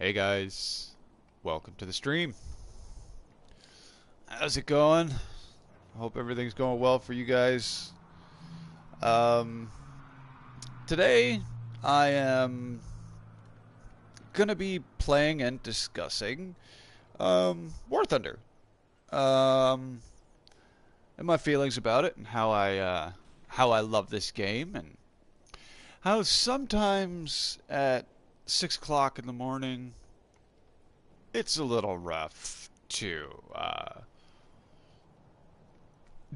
Hey guys, welcome to the stream. How's it going? I hope everything's going well for you guys. Um, Today I am gonna be playing and discussing War Thunder. Um, and my feelings about it and how I love this game and how sometimes at 6 o'clock in the morning it's a little rough to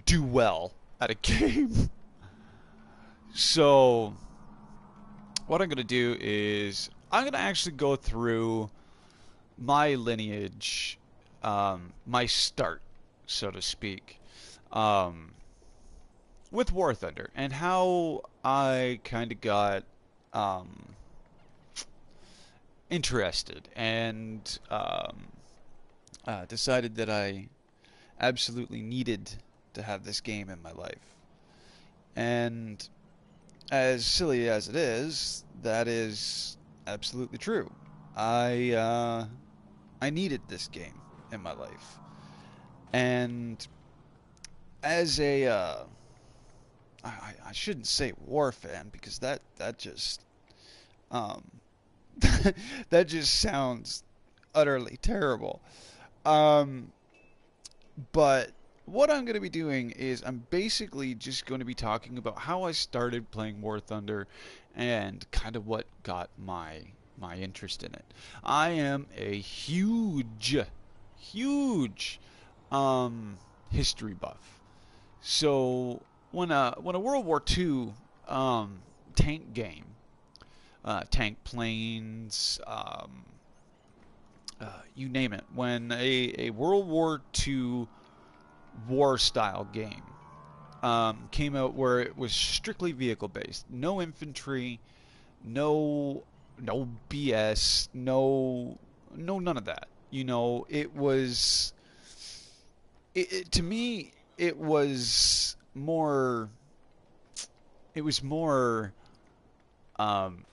do well at a game. So, what I'm going to do is I'm going to actually go through my lineage, my start, so to speak, um, with War Thunder and how I kind of got um, interested and decided that I absolutely needed to have this game in my life. And as silly as it is, that is absolutely true. I needed this game in my life, and as a I shouldn't say war fan because that just um that just sounds utterly terrible. Um, but what I'm going to be doing is I'm basically just going to be talking about how I started playing War Thunder and kind of what got my interest in it. I am a huge history buff. So when a World War II tank game, tank planes, you name it, when a World War II war style game came out where it was strictly vehicle based, no infantry, no BS, no none of that. It was to me it was more um,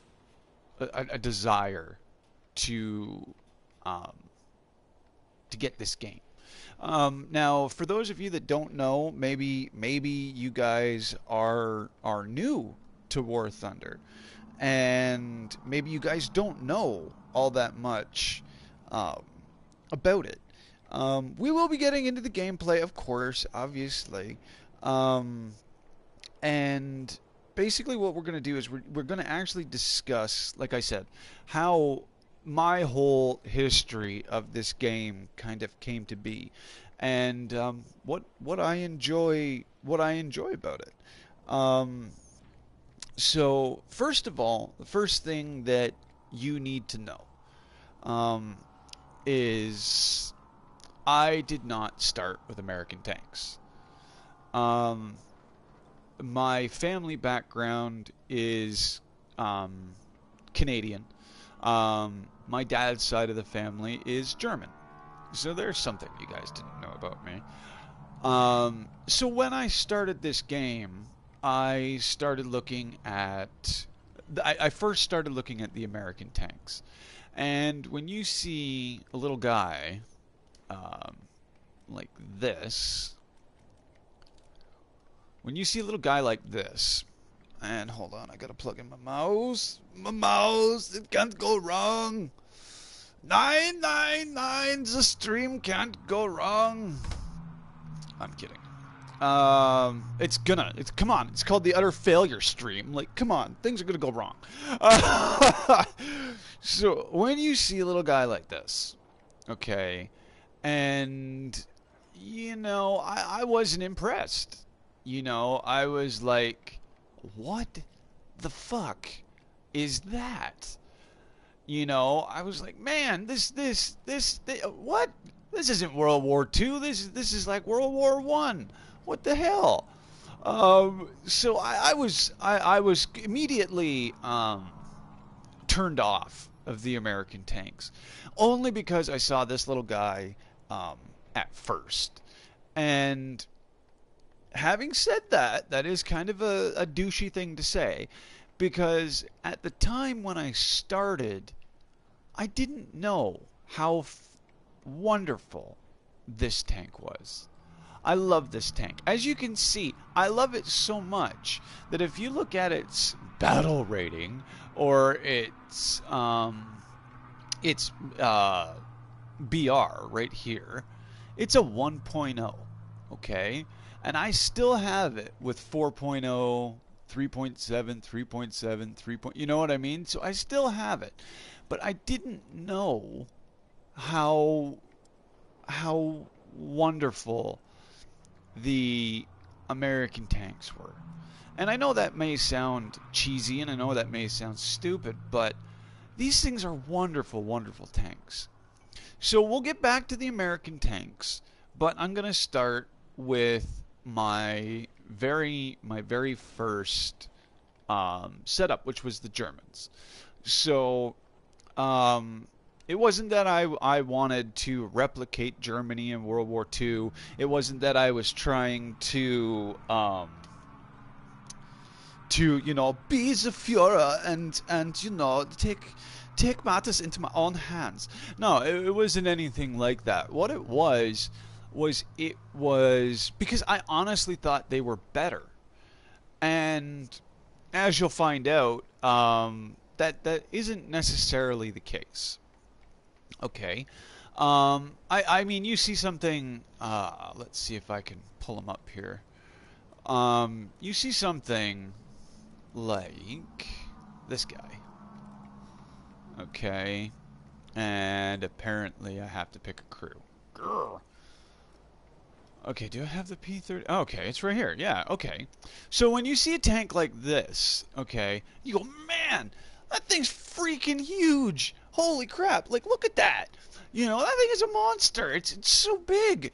a desire to um, to get this game. Now, for those of you that don't know, maybe you guys are new to War Thunder, and maybe you guys don't know all that much um, about it. We will be getting into the gameplay, of course, obviously, um, and basically what we're going to do is we're going to actually discuss, like I said, how my whole history of this game kind of came to be, and what I enjoy about it. Um, so first of all, the first thing that you need to know um, is I did not start with American tanks. Um, my family background is Canadian. My dad's side of the family is German. So there's something you guys didn't know about me. So when I started this game, I started looking at. I first started looking at the American tanks. And when you see a little guy um, like this, when you see a little guy like this, and hold on, I gotta plug in my mouse. My mouse, it can't go wrong. 999, the stream can't go wrong. I'm kidding. Come on, it's called the utter failure stream. Like, come on, things are gonna go wrong. So when you see a little guy like this, okay, and I wasn't impressed. I was like, what the fuck is that? I was like, man, this what? This isn't World War II. This is like World War One. What the hell? So I was immediately turned off of the American tanks, only because I saw this little guy um, at first, and having said that, that is kind of a douchey thing to say, because at the time when I started, I didn't know how wonderful this tank was. I love this tank. As you can see, I love it so much that if you look at its battle rating or its BR right here, it's a 1.0, okay? And I still have it with 4.0, 3.7, 3.7, 3. You know what I mean? So I still have it. But I didn't know how wonderful the American tanks were. And I know that may sound cheesy and I know that may sound stupid, but these things are wonderful, wonderful tanks. So we'll get back to the American tanks, but I'm going to start with my very first setup, which was the Germans. So it wasn't that I wanted to replicate Germany in World War II. It wasn't that I was trying to be the Führer and take matters into my own hands. No, it wasn't anything like that. What it was because I honestly thought they were better, and as you'll find out, that isn't necessarily the case. Okay. I mean, you see something. Let's see if I can pull them up here. You see something like this guy. Okay. And apparently I have to pick a crew. Grr. Okay, do I have the P-30? Okay, it's right here. Yeah, okay. So when you see a tank like this, okay, you go, man, that thing's freaking huge. Holy crap. Like, look at that. That thing is a monster. It's so big.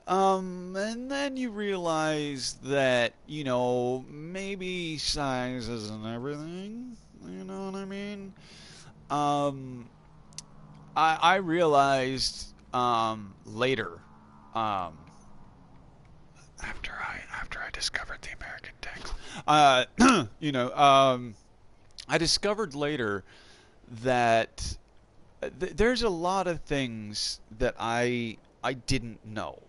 And then you realize that, maybe size isn't everything. You know what I mean? I realized, later, after I discovered the American tanks, I discovered later that there's a lot of things that I didn't know.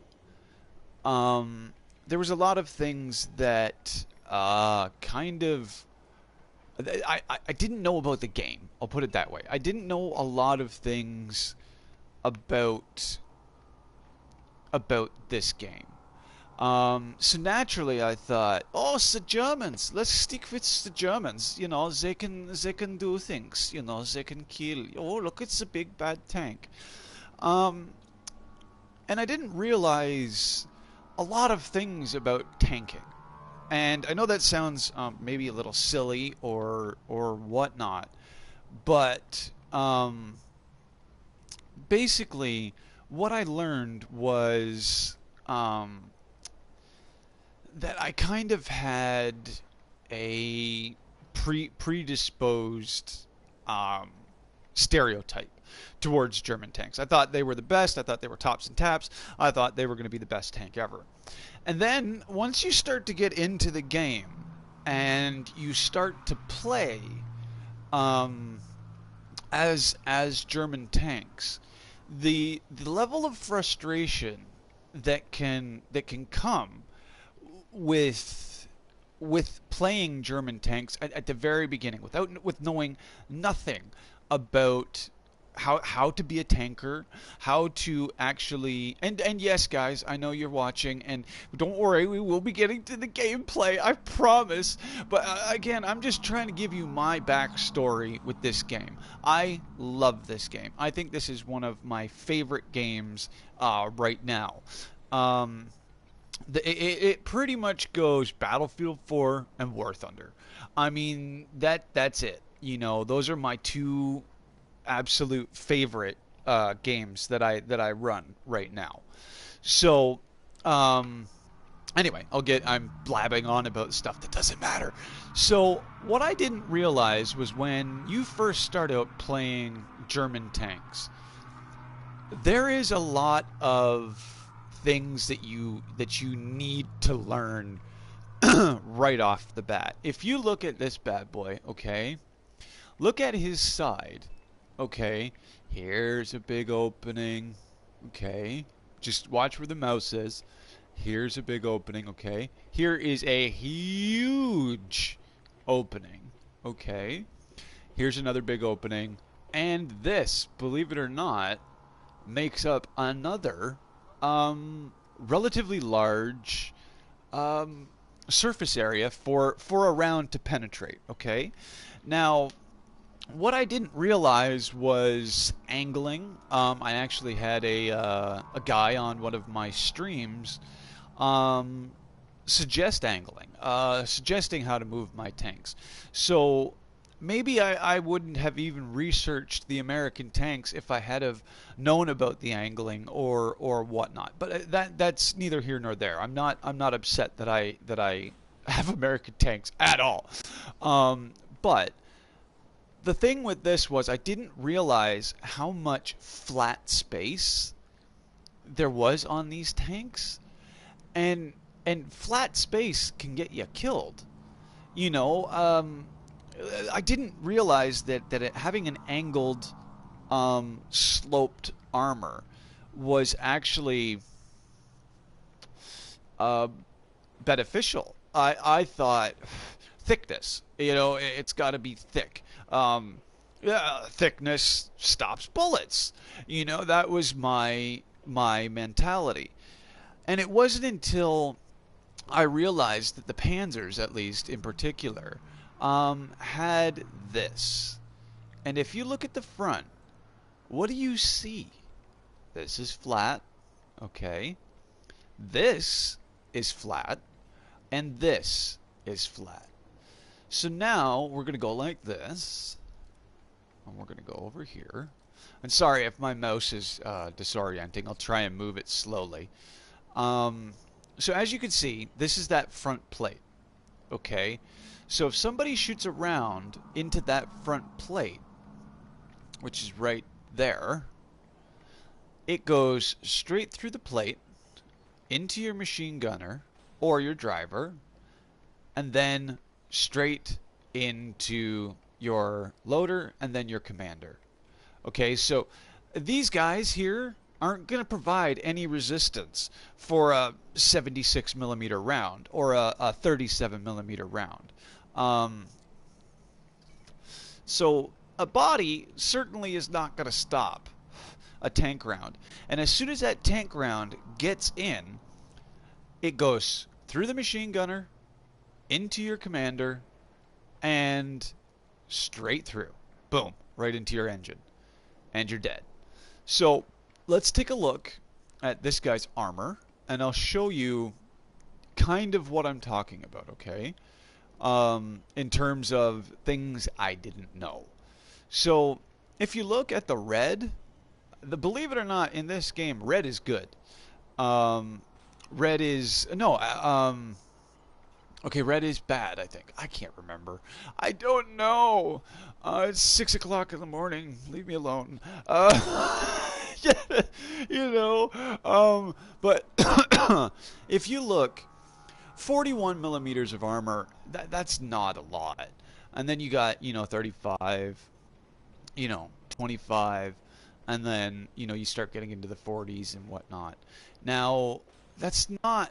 There was a lot of things that kind of I didn't know about the game. I'll put it that way. I didn't know a lot of things about this game. So naturally I thought, oh, it's the Germans. Let's stick with the Germans. They can do things. They can kill. Oh, look, it's a big bad tank. And I didn't realize a lot of things about tanking. And I know that sounds maybe a little silly or whatnot, but basically what I learned was that I kind of had a predisposed stereotype towards German tanks. I thought they were the best. I thought they were tops and taps. I thought they were going to be the best tank ever. And then once you start to get into the game and you start to play as German tanks, the level of frustration that can come with playing German tanks at the very beginning with knowing nothing about how to be a tanker, how to actually and yes, guys, I know you're watching, and don't worry, we will be getting to the gameplay, I promise. But again, I'm just trying to give you my backstory with this game. I love this game. I think this is one of my favorite games right now. It pretty much goes Battlefield 4 and War Thunder. I mean, that's it. Those are my two absolute favorite games that I run right now. So anyway, I'm blabbing on about stuff that doesn't matter. So what I didn't realize was when you first start out playing German tanks, there is a lot of things that you need to learn right off the bat. If you look at this bad boy, okay, look at his side. Okay, here's a big opening. Okay, just watch where the mouse is. Here's a big opening. Okay, here is a huge opening. Okay, here's another big opening. And this, believe it or not, makes up another relatively large um, surface area for a round to penetrate. Okay, now what I didn't realize was angling. I actually had a guy on one of my streams um, suggest angling, suggesting how to move my tanks. So maybe I wouldn't have even researched the American tanks if I had have known about the angling or whatnot. But that's neither here nor there. I'm not upset that I have American tanks at all. But the thing with this was I didn't realize how much flat space there was on these tanks, and and flat space can get you killed. You know, I didn't realize having an angled, sloped armor was actually uh, beneficial. I thought thickness. It's got to be thick. Yeah, thickness stops bullets. That was my mentality. And it wasn't until I realized that the Panzers, at least in particular, had this. And if you look at the front, what do you see? This is flat. Okay. This is flat. And this is flat. So now we're going to go like this. And we're going to go over here. And sorry if my mouse is disorienting. I'll try and move it slowly. So as you can see, this is that front plate. Okay? So if somebody shoots a round into that front plate, which is right there, it goes straight through the plate into your machine gunner or your driver, and then straight into your loader and then your commander. Okay, so these guys here aren't going to provide any resistance for a 76 millimeter round or a 37 millimeter round. Um, so a body certainly is not going to stop a tank round. And as soon as that tank round gets in, it goes through the machine gunner, into your commander, and straight through. Boom, right into your engine. And you're dead. So let's take a look at this guy's armor, and I'll show you kind of what I'm talking about, okay? In terms of things I didn't know. So if you look at the red, believe it or not, in this game, red is good. Red is no. Okay, red is bad, I think. I can't remember. I don't know. It's 6 o'clock in the morning. Leave me alone. Yeah, but if you look, 41 millimeters of armor, that's not a lot. And then you got, 35, 25, and then, you start getting into the 40s and whatnot. Now, that's not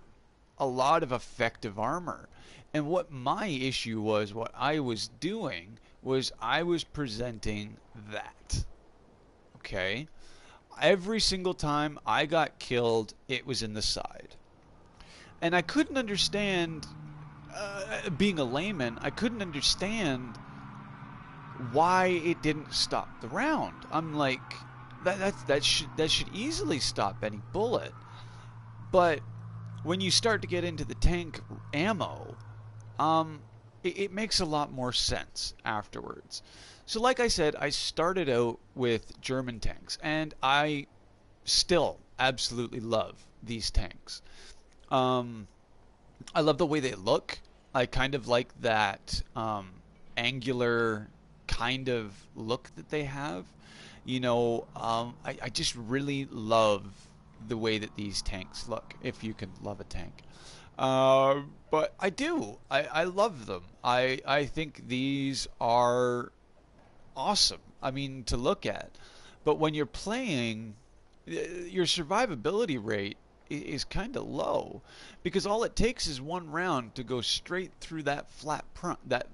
a lot of effective armor. And what my issue was, what I was doing, was I was presenting that. Okay? Every single time I got killed, it was in the side. And I couldn't understand, being a layman, I couldn't understand why it didn't stop the round. I'm like, that should easily stop any bullet. But when you start to get into the tank ammo, it makes a lot more sense afterwards. So like I said, I started out with German tanks, and I still absolutely love these tanks. I love the way they look. I kind of like that angular kind of look that they have. I just really love the way that these tanks look, if you can love a tank. But I do. I love them. I think these are awesome. I mean, to look at. But when you're playing, your survivability rate is kind of low because all it takes is one round to go straight through that flat front, that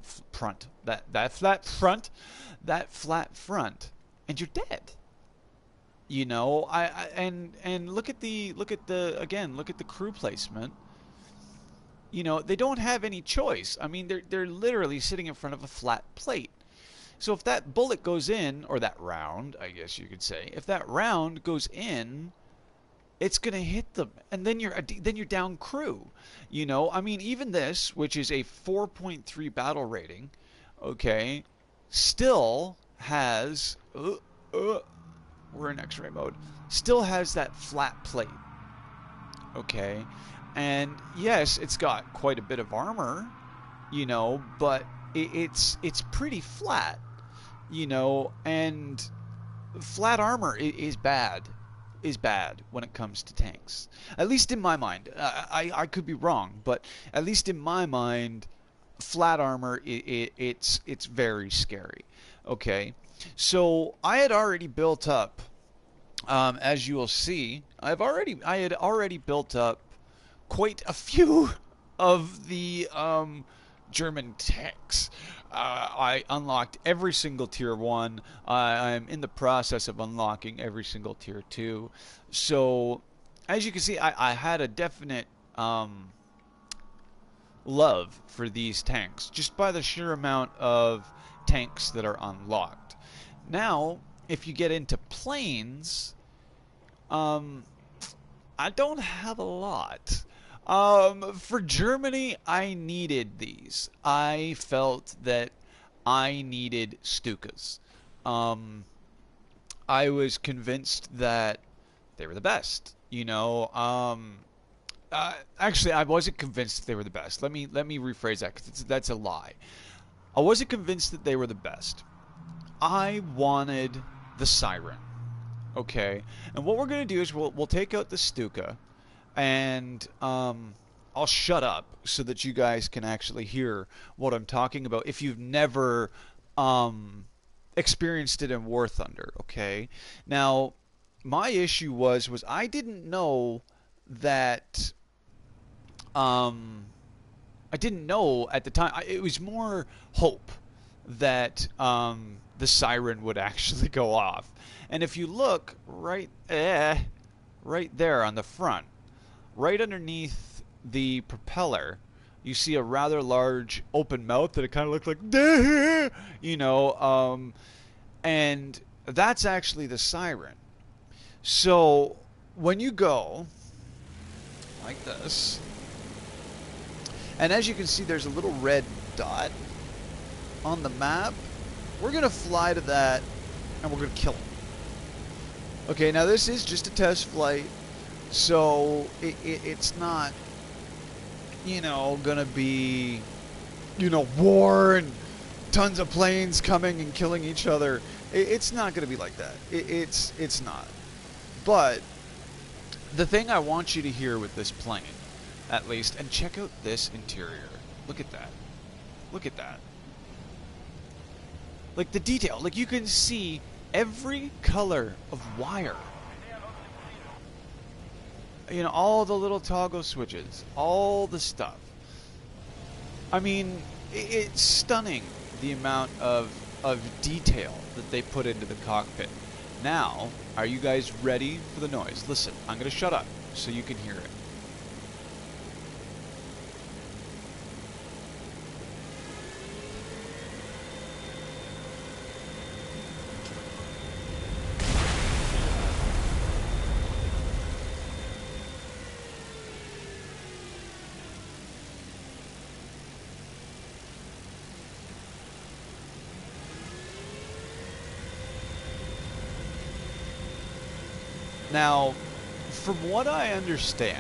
flat front, and you're dead. You know, and look at the crew placement. You know, they don't have any choice. I mean, they're literally sitting in front of a flat plate. So if that bullet goes in, or that round, I guess you could say, if that round goes in, it's gonna hit them, and then you're down crew. You know, I mean, even this, which is a 4.3 battle rating, okay, still has. We're in X-ray mode. Still has that flat plate, okay, and yes, it's got quite a bit of armor, you know, but it's pretty flat, you know, and flat armor is bad when it comes to tanks. At least in my mind. I could be wrong, but at least in my mind, flat armor it's very scary. Okay, so I had already built up, as you will see, I had already built up quite a few of the German tanks. I unlocked every single tier 1. I'm in the process of unlocking every single tier 2. So, as you can see, I had a definite love for these tanks just by the sheer amount of tanks that are unlocked. Now, if you get into planes, um, I don't have a lot. For Germany, I needed these. I felt that I needed Stukas. Um, I was convinced that they were the best. You know, actually, I wasn't convinced that they were the best. Let me rephrase that because that's a lie. I wasn't convinced that they were the best. I wanted the Siren. Okay, and what we're gonna do is we'll take out the Stuka, and I'll shut up so that you guys can actually hear what I'm talking about if you've never experienced it in War Thunder. Okay, now my issue was I didn't know that um, I didn't know at the time. It was more hope that the siren would actually go off. And if you look right there on the front, right underneath the propeller, you see a rather large open mouth that it kind of looks like, you know, and that's actually the siren. So when you go like this, and as you can see, there's a little red dot on the map. We're going to fly to that, and we're going to kill him. Okay, now this is just a test flight, so it's not, you know, going to be, you know, war and tons of planes coming and killing each other. It's not going to be like that. It's not. But the thing I want you to hear with this plane, at least, and check out this interior. Look at that. Look at that. Like the detail. Like you can see every color of wire. You know, all the little toggle switches. All the stuff. I mean, it's stunning the amount of detail that they put into the cockpit. Now, are you guys ready for the noise? Listen, I'm going to shut up so you can hear it. Now, from what I understand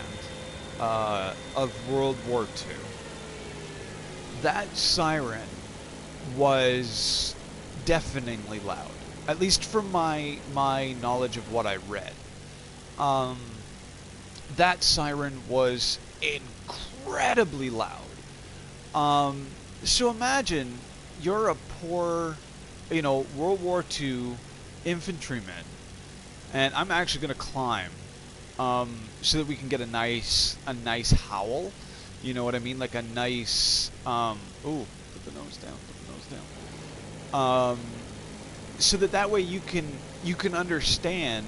of World War II, that siren was deafeningly loud. At least from my knowledge of what I read. That siren was incredibly loud. So imagine you're a poor World War II infantrymen, and I'm actually going to climb, so that we can get a nice howl. You know what I mean? Like a nice, ooh, put the nose down, put the nose down. So that way you can understand,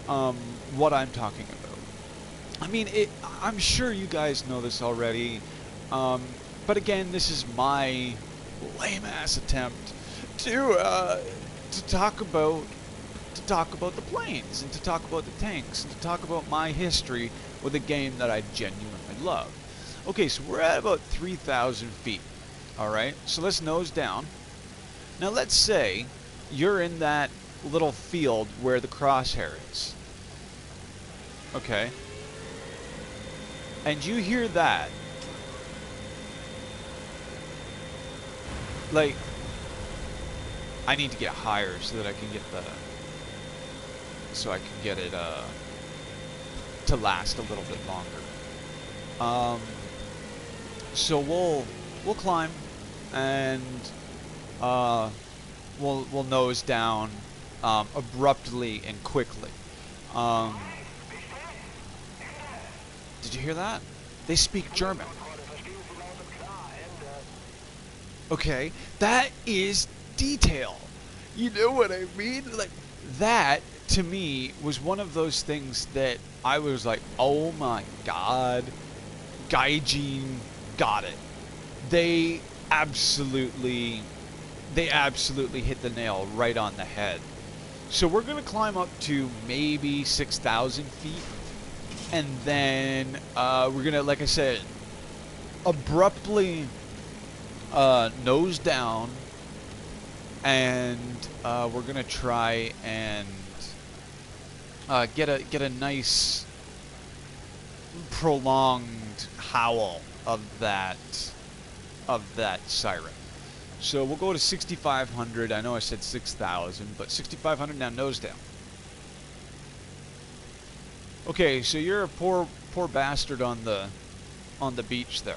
what I'm talking about. I mean, I'm sure you guys know this already, but again, this is my lame ass attempt to talk about the planes and to talk about the tanks and to talk about my history with a game that I genuinely love. Okay, so we're at about 3,000 feet. All right, so let's nose down. Now let's say you're in that little field where the crosshair is. Okay. And you hear that. Like, I need to get higher so that I can get it to last a little bit longer. So we'll climb and we'll nose down abruptly and quickly. Did you hear that? They speak German. Okay, that is detail. You know what I mean? Like, that to me was one of those things that I was like, oh my god, Gaijin got it. They absolutely hit the nail right on the head. So we're gonna climb up to maybe 6,000 feet, and then we're gonna, like I said, abruptly nose down, and we're gonna try and get a nice prolonged howl of that siren. So we'll go to 6,500. I know I said 6,000, but 6,500 now, nose down. Okay, so you're a poor bastard on the beach there.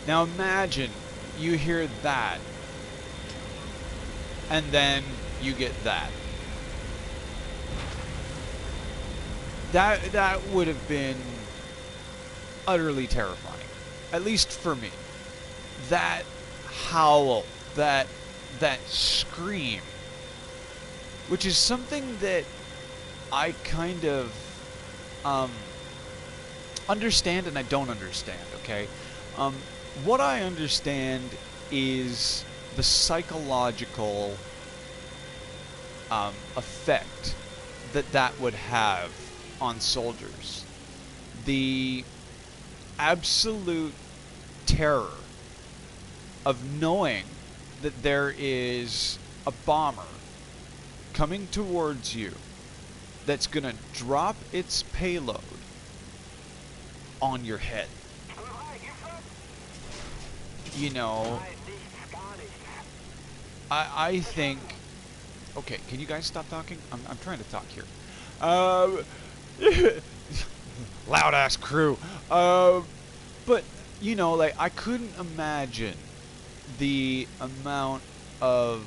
Now imagine you hear that, and then you get that. That would have been utterly terrifying, at least for me. That howl, that scream, which is something that I kind of understand and I don't understand. Okay, what I understand is the psychological effect that would have on soldiers. The absolute terror of knowing that there is a bomber coming towards you that's gonna drop its payload on your head. You know, I think... Okay, can you guys stop talking? I'm trying to talk here. Loud ass crew. But you know, like, I couldn't imagine the amount of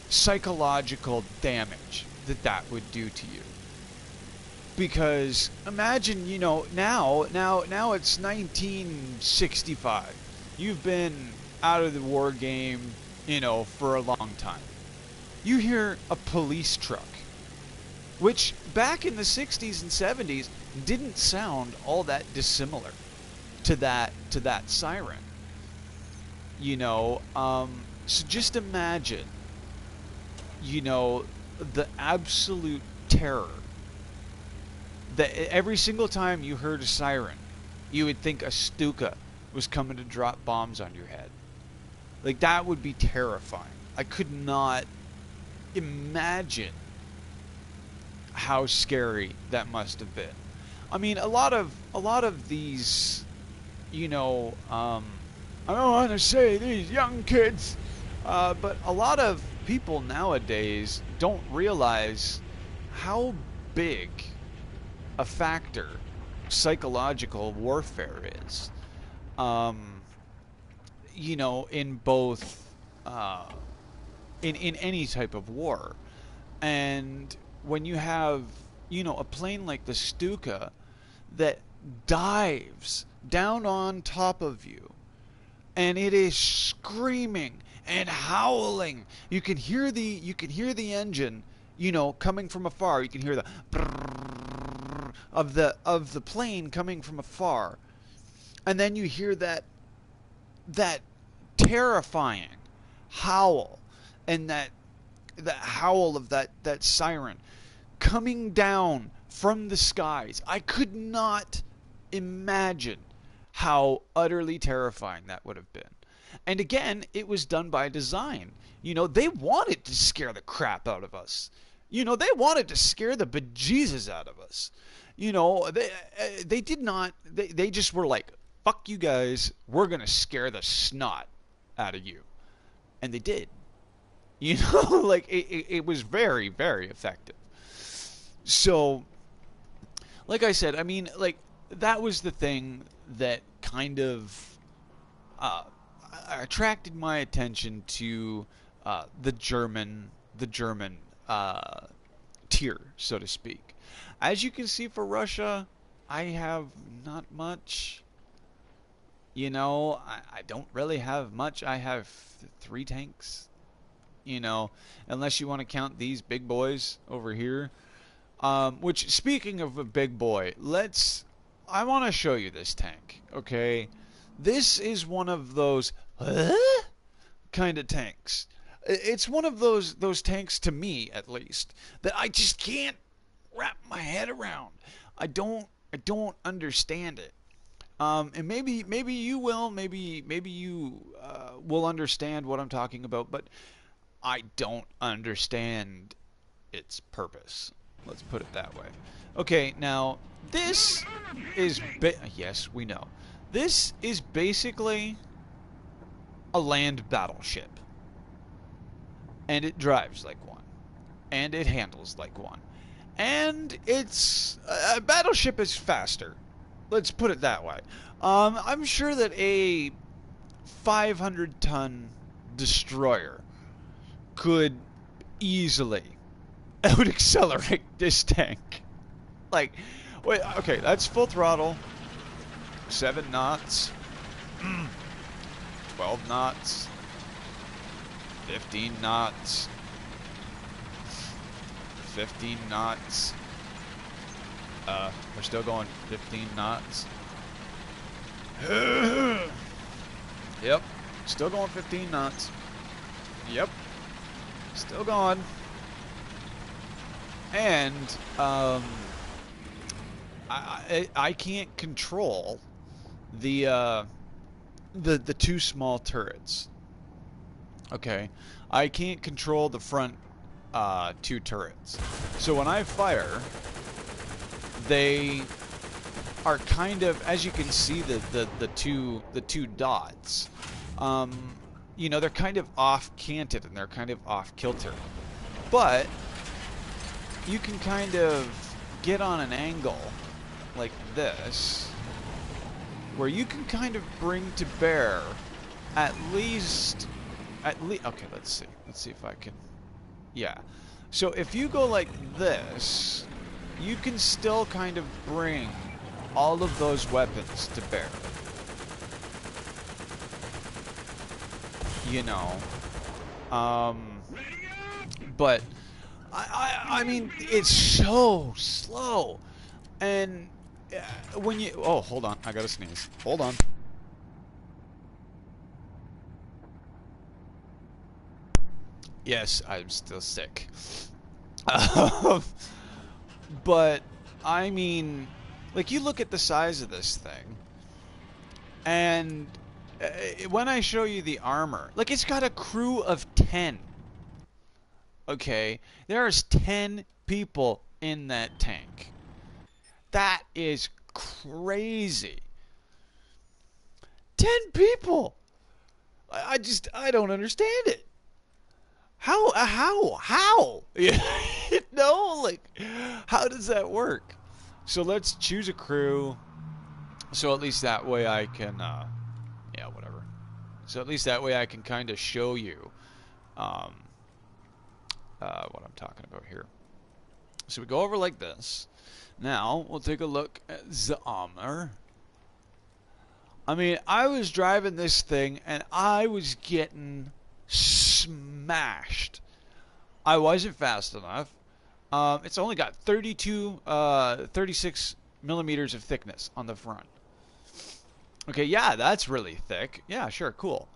psychological damage that would do to you. Because imagine, you know, now it's 1965. You've been out of the war game, you know, for a long time. You hear a police truck, which back in the 60s and 70s didn't sound all that dissimilar to that siren. You know, so just imagine, you know, the absolute terror that every single time you heard a siren, you would think a Stuka was coming to drop bombs on your head. Like, that would be terrifying. I could not imagine how scary that must have been. I mean, a lot of these, you know, I don't want to say these young kids, but a lot of people nowadays don't realize how big a factor psychological warfare is. Um, in both uh, in any type of war. And when you have, a plane like the Stuka that dives down on top of you and it is screaming and howling. You can hear the engine, coming from afar. You can hear the brrrr of the plane coming from afar. And then you hear that terrifying howl, and that howl of that siren coming down from the skies. I could not imagine how utterly terrifying that would have been. And again, it was done by design. They wanted to scare the crap out of us. They wanted to scare the bejesus out of us. They did not. They just were like, "Fuck you guys. We're gonna scare the snot out of you," and they did. Like it was very, very effective. So, like I said, I mean, like that was the thing that kind of uh, attracted my attention to the German tier, so to speak. As you can see, for Russia, I have not much. I don't really have much. I have three tanks. Unless you want to count these big boys over here. Which, speaking of a big boy, I want to show you this tank, okay? This is one of those kind of tanks. It's one of those tanks, to me at least, that I just can't wrap my head around. I don't understand it. And maybe you will, maybe you will understand what I'm talking about, but I don't understand its purpose. Let's put it that way. Okay, now this is yes, we know. This is basically a land battleship. And it drives like one. And it handles like one. And it's a battleship is faster. Let's put it that way. I'm sure that a 500-ton destroyer could easily out accelerate this tank. Like, wait, okay, that's full throttle. 7 knots. 12 knots. 15 knots. 15 knots. We're still going 15 knots. Yep. Still going 15 knots. Yep. Still going. And I can't control the two small turrets. Okay, I can't control the front two turrets. So when I fire, they are kind of, as you can see, the two dots. They're kind of off canted and they're kind of off kilter, but you can kind of get on an angle like this where you can kind of bring to bear at least okay, let's see if I can, yeah. So if you go like this, you can still kind of bring all of those weapons to bear. But I mean, it's so slow. And when you... Oh, hold on. I gotta sneeze. Hold on. Yes, I'm still sick. But, I mean, like, you look at the size of this thing, and when I show you the armor, like, it's got a crew of 10. Okay? There's 10 people in that tank. That is crazy. 10 people! I don't understand it. How? Like, how does that work? So let's choose a crew. So at least that way I can, yeah, whatever. So at least that way I can kind of show you um, what I'm talking about here. So we go over like this. Now we'll take a look at the armor. I mean, I was driving this thing and I was getting smashed. I wasn't fast enough. It's only got 36 millimeters of thickness on the front. Okay, yeah, that's really thick. Yeah, sure, cool.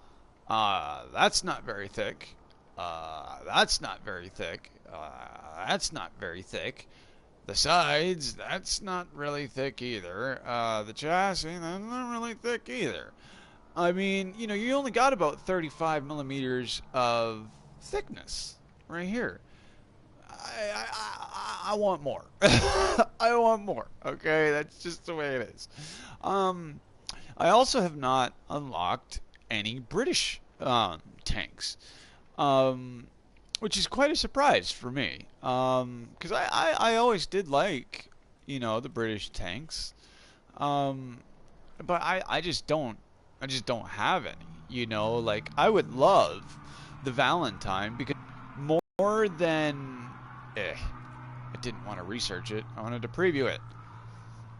That's not very thick. That's not very thick. That's not very thick. The sides, that's not really thick either. The chassis, that's not really thick either. I mean, you know, you only got about 35 millimeters of thickness right here. I want more. I want more. Okay, that's just the way it is. Um, I also have not unlocked any British tanks, um, which is quite a surprise for me. Because I always did like, you know, the British tanks. Um, but I just don't have any. You know, like I would love the Valentine because more than, I didn't want to research it. I wanted to preview it.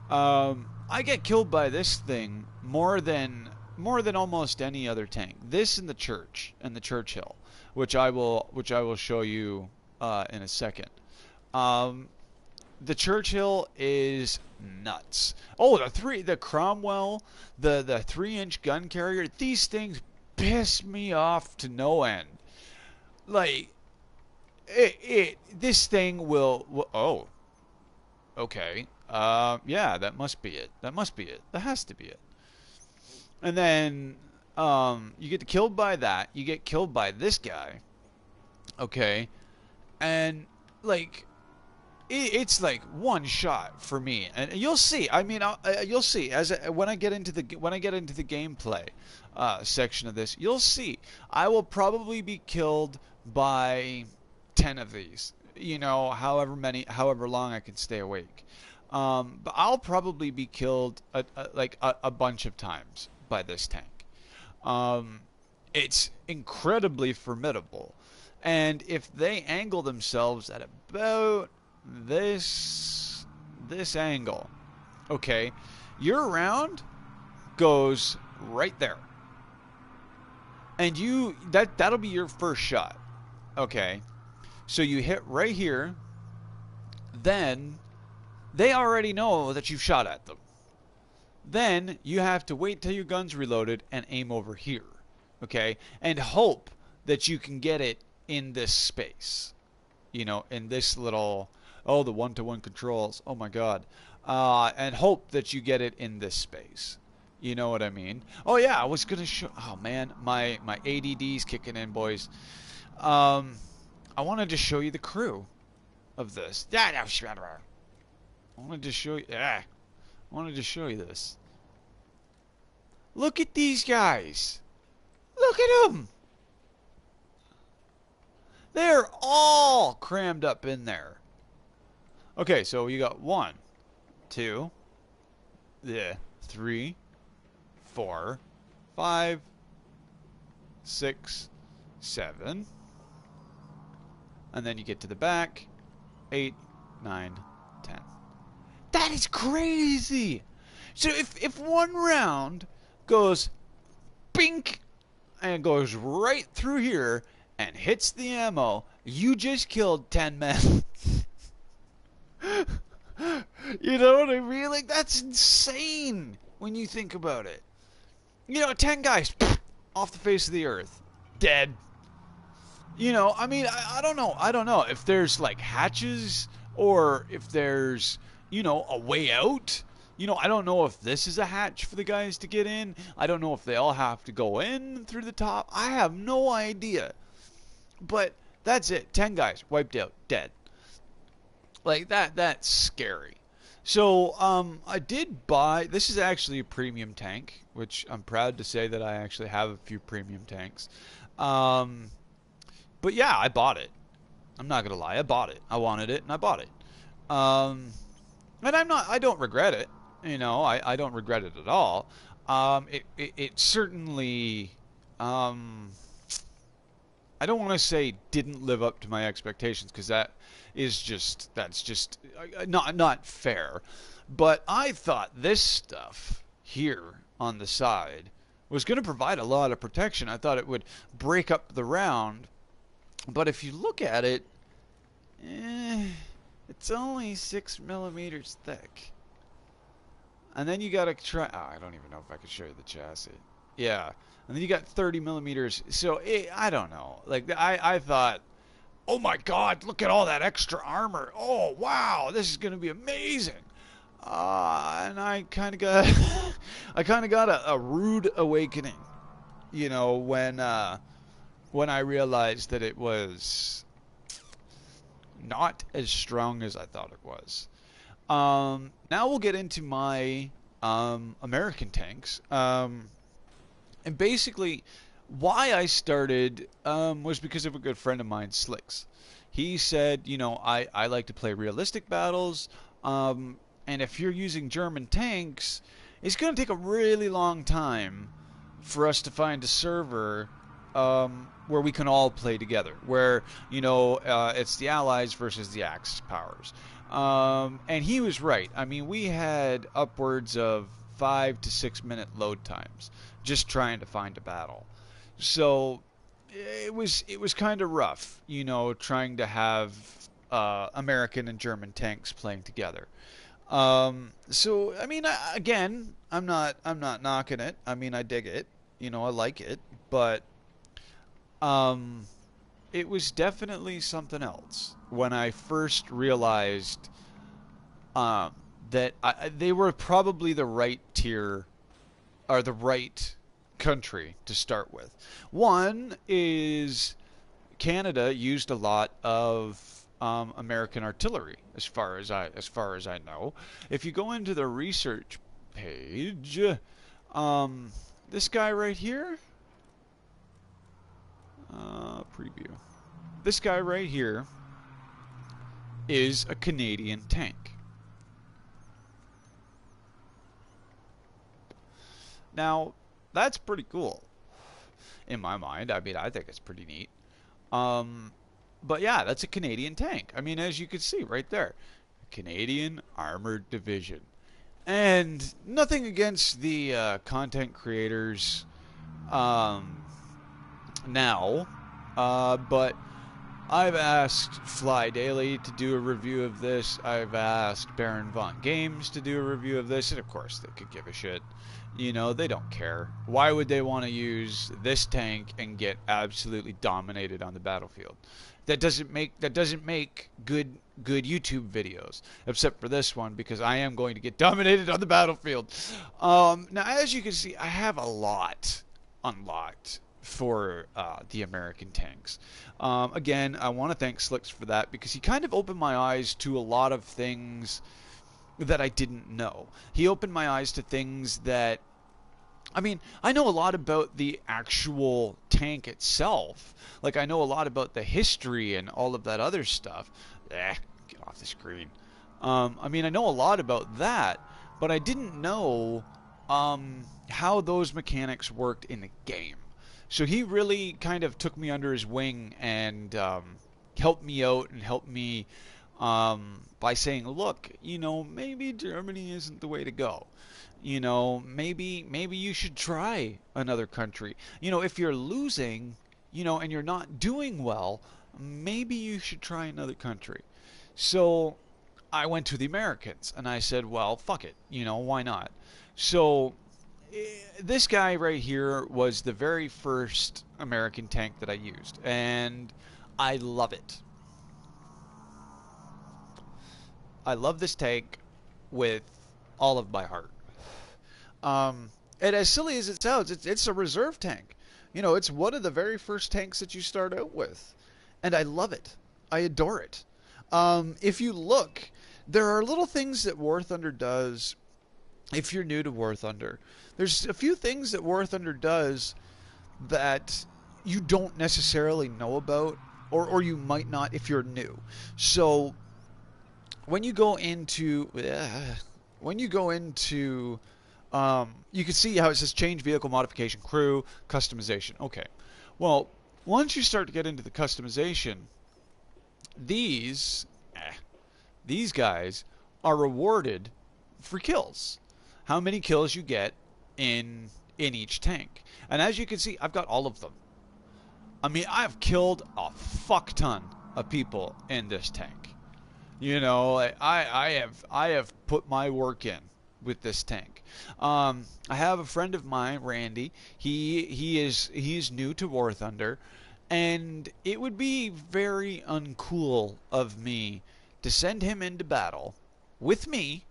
I get killed by this thing more than almost any other tank. This and the church and the Churchill, which I will show you in a second. Um, the Churchill is nuts. Oh, the Cromwell, the 3-inch gun carrier. These things piss me off to no end. Like this thing will oh, okay. Yeah, that must be it. That must be it. That has to be it. And then you get killed by that. You get killed by this guy. Okay, and like it's like one shot for me, and you'll see. I mean, you'll see when I get into the gameplay section of this. You'll see. I will probably be killed by 10 of these. You know, however long I can stay awake. But I'll probably be killed a bunch of times by this tank. Um, it's incredibly formidable, and if they angle themselves at about this angle, okay, your round goes right there, and that'll be your first shot. Okay, so you hit right here, then they already know that you've shot at them. Then you have to wait till your gun's reloaded and aim over here, okay, and hope that you can get it in this space, you know, in this little, oh, the one-to-one controls, oh my god, and hope that you get it in this space. You know what I mean? Oh yeah, I was gonna show. Oh man, my ADD's kicking in, boys. Um, I wanted to show you the crew of this. Yeah, I wanted to show you. Yeah, I wanted to show you this. Look at these guys. Look at them. They're all crammed up in there. Okay, so you got 1, 2, yeah, 3, 4, 5, 6, 7, and then you get to the back, 8, 9, 10. That is crazy. So if one round goes bink and goes right through here and hits the ammo, you just killed 10 men. You know what I mean? Like, that's insane when you think about it. You know, 10 guys off the face of the earth, dead. You know, I mean, I don't know. I don't know if there's like hatches or if there's, you know, a way out. You know, I don't know if this is a hatch for the guys to get in. I don't know if they all have to go in through the top. I have no idea. But that's it. 10 guys wiped out, dead. Like that's scary. So, I did buy, this is actually a premium tank, which I'm proud to say that I actually have a few premium tanks. Um, but yeah, I bought it. I'm not gonna lie, I bought it. I wanted it and I bought it. Um, and I don't regret it. I don't regret it at all. It certainly, um, I don't want to say didn't live up to my expectations because that's just not fair. But I thought this stuff here on the side was going to provide a lot of protection. I thought it would break up the round, but if you look at it, eh, it's only 6 millimeters thick. And then you gotta try. Oh, I don't even know if I could show you the chassis. Yeah, and then you got 30 millimeters. So I don't know. Like I thought, oh my God, look at all that extra armor. Oh wow, this is gonna be amazing. And I kind of got, I kind of got a rude awakening. When I realized that it was not as strong as I thought it was. Now we'll get into my American tanks. And basically, why I started was because of a good friend of mine, Slicks. He said, I like to play realistic battles, and if you're using German tanks, it's going to take a really long time for us to find a server where we can all play together, where it's the Allies versus the Axis powers. And he was right. I mean, we had upwards of 5 to 6 minute load times just trying to find a battle. So it was kind of rough, trying to have American and German tanks playing together. So I mean, again, I'm not knocking it. I mean, I dig it. I like it, but um, it was definitely something else when I first realized um, that they were probably the right tier or the right country to start with. One is Canada used a lot of American artillery, as far as I know. If you go into the research page, um, this guy right here, preview. This guy right here is a Canadian tank. Now, that's pretty cool in my mind. I mean, I think it's pretty neat. Um, but yeah, that's a Canadian tank. I mean, as you can see right there, Canadian Armored Division. And nothing against the content creators um, now, but I've asked Fly Daily to do a review of this. I've asked Baron Von Games to do a review of this, and of course they could give a shit. They don't care. Why would they want to use this tank and get absolutely dominated on the battlefield? That doesn't make good YouTube videos, except for this one because I am going to get dominated on the battlefield. Now, as you can see, I have a lot unlocked for the American tanks. Again, I want to thank Slicks for that because he kind of opened my eyes to a lot of things that I didn't know. He opened my eyes to things that, I mean, I know a lot about the actual tank itself. Like, I know a lot about the history and all of that other stuff. Get off the screen. I mean, I know a lot about that, but I didn't know how those mechanics worked in the game. So he really kind of took me under his wing and helped me out and helped me by saying, look, maybe Germany isn't the way to go. Maybe you should try another country. If you're losing, and you're not doing well, maybe you should try another country. So I went to the Americans and I said, well, fuck it, why not? So this guy right here was the very first American tank that I used, and I love it. I love this tank with all of my heart. And as silly as it sounds, it's a reserve tank. It's one of the very first tanks that you start out with. And I love it. I adore it. If you look, there are little things that War Thunder does if you're new to War Thunder. There's a few things that War Thunder does that you don't necessarily know about, or you might not if you're new. So when you go into when you go into you can see how it says change vehicle modification, crew, customization. Okay. Well, once you start to get into the customization, these eh, these guys are rewarded for kills. How many kills you get in each tank. And as you can see, I've got all of them. I mean, I've killed a fuck ton of people in this tank. I have put my work in with this tank. I have a friend of mine, Randy. He is new to War Thunder, and it would be very uncool of me to send him into battle with me,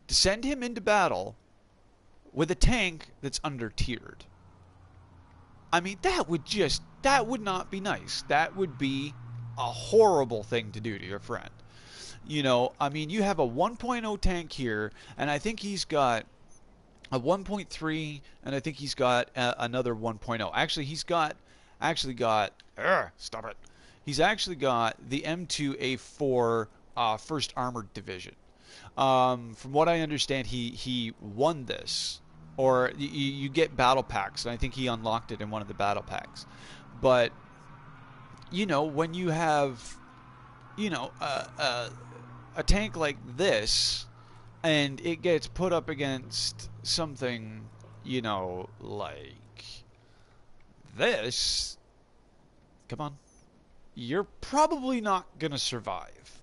to send him into battle with a tank that's under tiered. I mean, that would not be nice. That would be a horrible thing to do to your friend. I mean, you have a 1.0 tank here, and I think he's got a 1.3, and I think he's got another 1.0. Stop it. He's actually got the M2A4 First Armored Division. From what I understand, he won this, or you get battle packs, and I think he unlocked it in one of the battle packs. But when you have a tank like this, and it gets put up against something like this, come on, you're probably not gonna survive.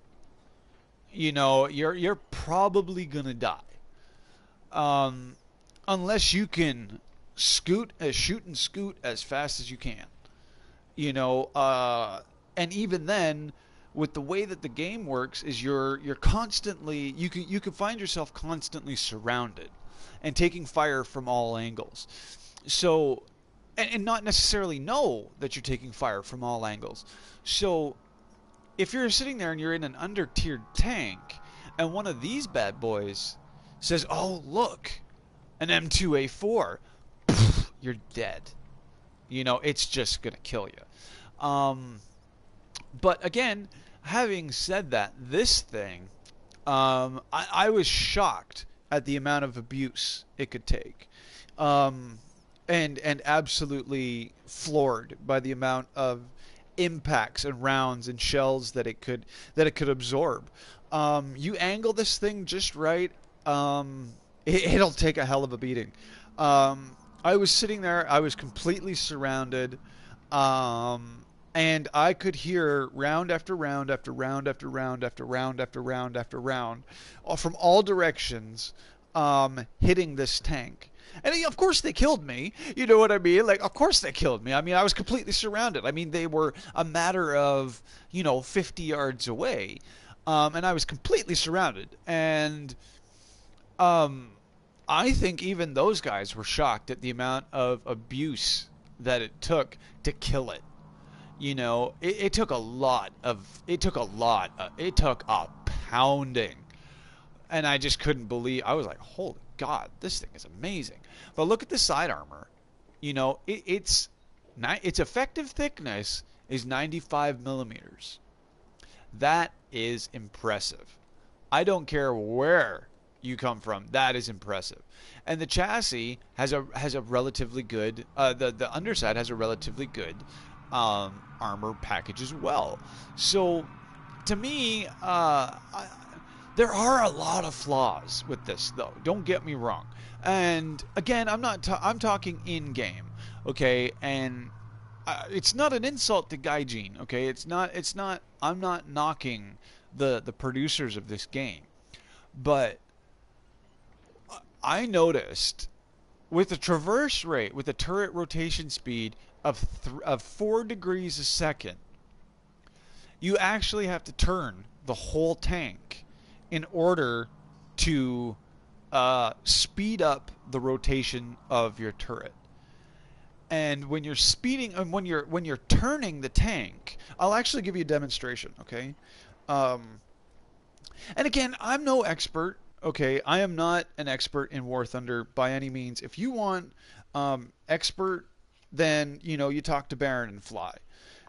You're probably gonna die. Um, Unless you can shoot and scoot as fast as you can. You know, and even then, with the way that the game works, is you're constantly you can find yourself constantly surrounded and taking fire from all angles. So, and not necessarily know that you're taking fire from all angles. So if you're sitting there and you're in an under-tiered tank, and one of these bad boys says, "Oh, look, an M2A4," you're dead. It's just gonna kill you. But again, having said that, this thing, I was shocked at the amount of abuse it could take, um, and absolutely floored by the amount of impacts and rounds and shells that it could absorb. You angle this thing just right, it'll take a hell of a beating. I was sitting there, I was completely surrounded, and I could hear round after round after round after round after round after round after round, from all directions, hitting this tank. And of course they killed me. You know what I mean? Like, of course they killed me. I mean, I was completely surrounded. I mean, they were a matter of 50 yards away, and I was completely surrounded. And um, I think even those guys were shocked at the amount of abuse that it took to kill it. It took a lot of, it took a pounding, and I just couldn't believe. I was like, holy God, this thing is amazing. But look at the side armor. Its effective thickness is 95 millimeters. That is impressive. I don't care where you come from. That is impressive. And the chassis has a relatively good. The underside has a relatively good armor package as well. So to me, there are a lot of flaws with this, though. Don't get me wrong. And again, I'm talking in game, okay? And it's not an insult to Gaijin, okay? It's not. I'm not knocking the producers of this game, but I noticed with the traverse rate, with the turret rotation speed of 4 degrees a second, you actually have to turn the whole tank in order to speed up the rotation of your turret. And when you're speeding, and when you're turning the tank, I'll actually give you a demonstration, okay? Um, and again, I'm no expert. Okay, I am not an expert in War Thunder by any means. If you want expert, then you talk to Baron and Fly.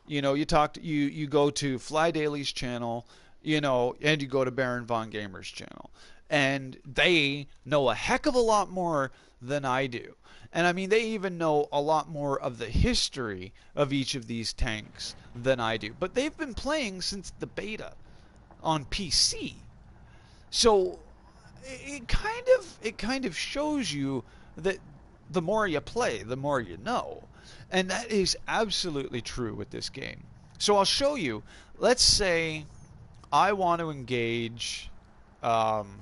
You go to Fly Daily's channel, and you go to Baron Von Gamer's channel, and they know a heck of a lot more than I do. And I mean, they even know a lot more of the history of each of these tanks than I do. But they've been playing since the beta on PC. So it kind of shows you that the more you play, the more you know. And that is absolutely true with this game. So I'll show you. Let's say I want to engage um,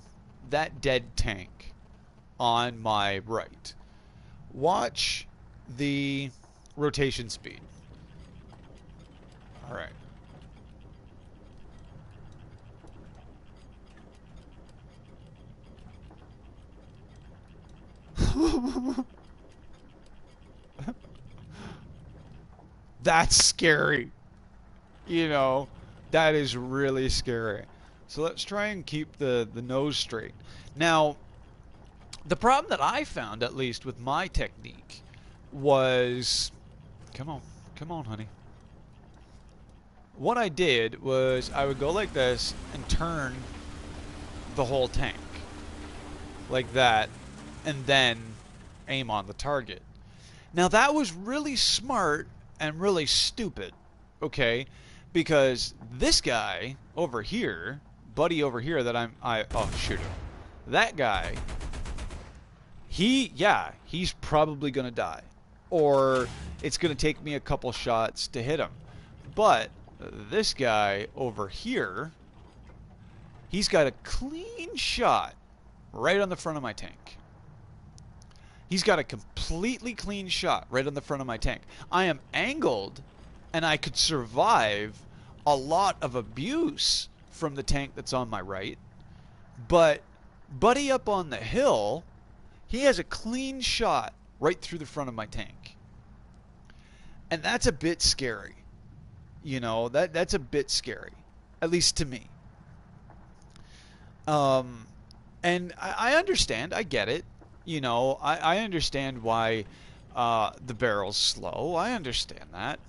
that dead tank on my right. Watch the rotation speed. All right. That's scary. You know, that is really scary. So let's try and keep the nose straight. Now, the problem that I found, at least with my technique, was, come on, come on, honey. What I did was I would go like this and turn the whole tank like that, and then aim on the target. Now that was really smart and really stupid, okay? Because this guy over here, buddy over here that oh shoot him. That guy, he's probably gonna die. Or it's gonna take me a couple shots to hit him. But this guy over here, he's got a clean shot right on the front of my tank. He's got a completely clean shot right on the front of my tank. I am angled, and I could survive a lot of abuse from the tank that's on my right. But buddy up on the hill, he has a clean shot right through the front of my tank. And that's a bit scary. That's a bit scary, at least to me. And I understand, I get it. I understand why the barrel's slow. I understand that.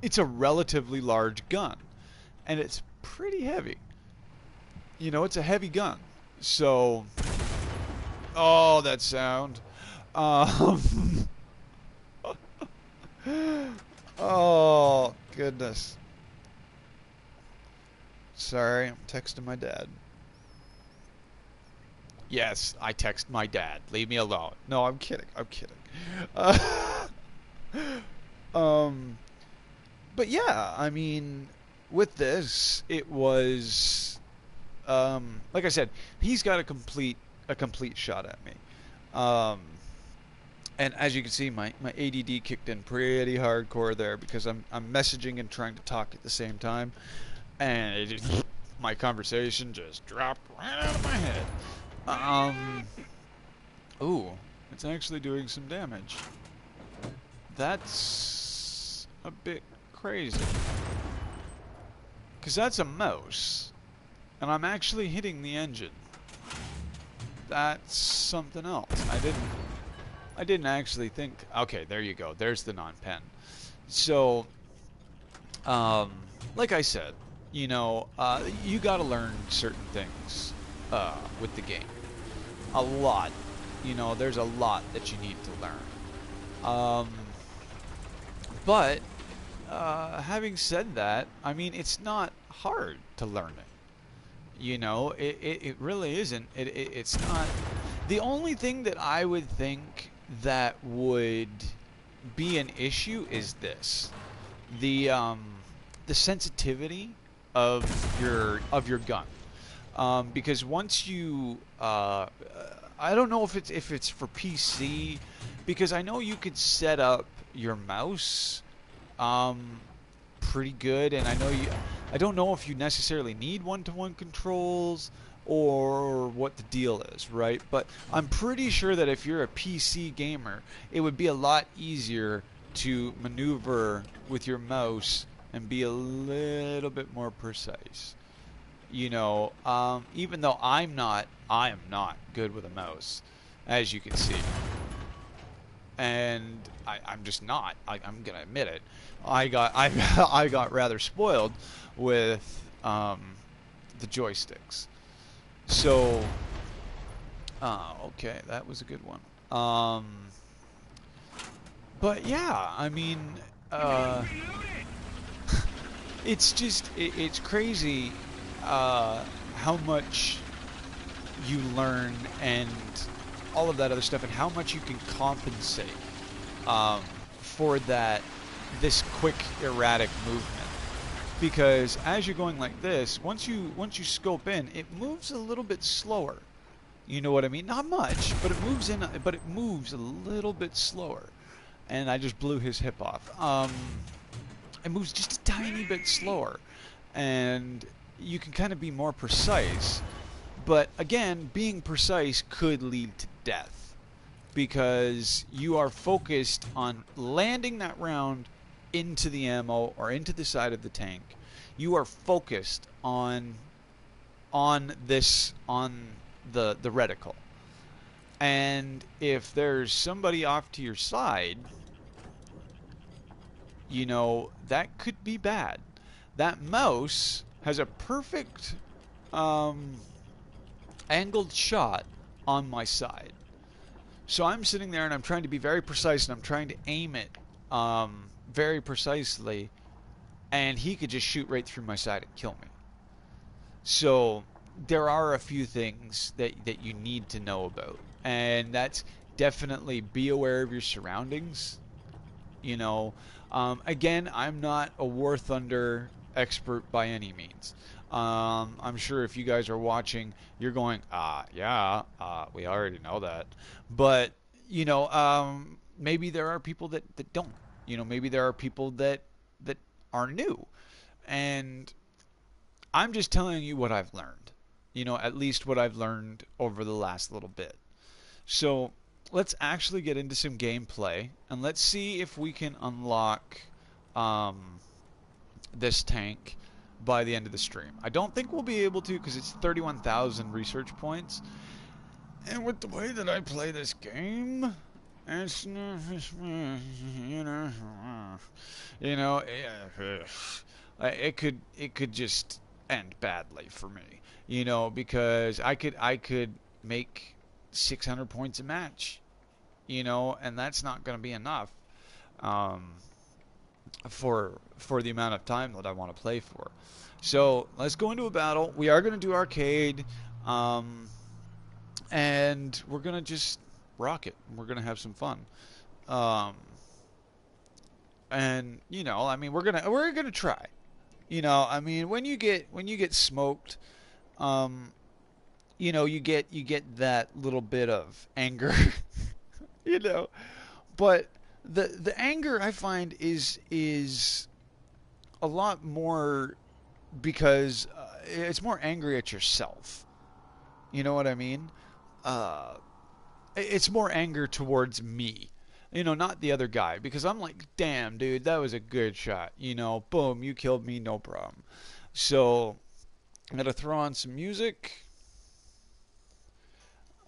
It's a relatively large gun, and it's pretty heavy. It's a heavy gun. So, oh, that sound. Um, oh, goodness. Sorry, I'm texting my dad. Yes, I text my dad. Leave me alone. No, I'm kidding. I'm kidding. Uh, um, but yeah, I mean, with this, it was, like I said, he's got a complete shot at me. Um, and as you can see, my ADD kicked in pretty hardcore there because I'm messaging and trying to talk at the same time, and my conversation just dropped right out of my head. Ooh, it's actually doing some damage. That's a bit crazy. Because that's a mouse, and I'm actually hitting the engine. That's something else. I didn't actually think. Okay, there you go. There's the non-pen. So, like I said, you got to learn certain things with the game. A lot. There's a lot that you need to learn. But having said that, I mean, it's not hard to learn it. It really isn't. It's not. The only thing that I would think that would be an issue is this: the sensitivity of your gun. Because once you, I don't know if it's for PC, because I know you could set up your mouse, pretty good, and I don't know if you necessarily need one-to-one controls or what the deal is, right? But I'm pretty sure that if you're a PC gamer, it would be a lot easier to maneuver with your mouse and be a little bit more precise. Even though I am not good with a mouse, as you can see. and I'm just not. I'm gonna admit it. I I got rather spoiled with the joysticks. So, okay, that was a good one. But yeah, I mean, uh, it's just it's crazy how much you learn and all of that other stuff, and how much you can compensate um, for that this quick erratic movement. Because as you're going like this, once you scope in, it moves a little bit slower. You know what I mean? Not much, but it moves a little bit slower. And I just blew his hip off. It moves just a tiny bit slower, and you can kind of be more precise. But again, being precise could lead to death because you are focused on landing that round into the ammo or into the side of the tank. You are focused on the reticle. And if there's somebody off to your side, you know, that could be bad. That mouse has a perfect um, angled shot on my side. So I'm sitting there and I'm trying to be very precise, and I'm trying to aim it very precisely, and he could just shoot right through my side and kill me. So there are a few things that you need to know about, and that's definitely be aware of your surroundings. You know, again, I'm not a War Thunder expert by any means. I'm sure if you guys are watching, you're going, yeah, we already know that. But, you know, maybe there are people that don't. You know, maybe there are people that are new. And I'm just telling you what I've learned. You know, at least what I've learned over the last little bit. So let's actually get into some gameplay, and let's see if we can unlock um, this tank by the end of the stream. I don't think we'll be able to because it's 31,000 research points. And with the way that I play this game, it's it could just end badly for me. You know, because I could make 600 points a match, you know, and that's not going to be enough um, for the amount of time that I want to play for. So let's go into a battle. We are going to do arcade, and we're going to just rock it. We're going to have some fun, and you know, I mean, we're gonna try. You know, I mean, when you get smoked, um, you know, you get that little bit of anger, you know. But the anger I find is a lot more because it's more angry at yourself. You know what I mean? Uh, it's more anger towards me. You know, not the other guy, because I'm like, damn, dude, that was a good shot. You know, boom, you killed me, no problem. So I'm gonna throw on some music.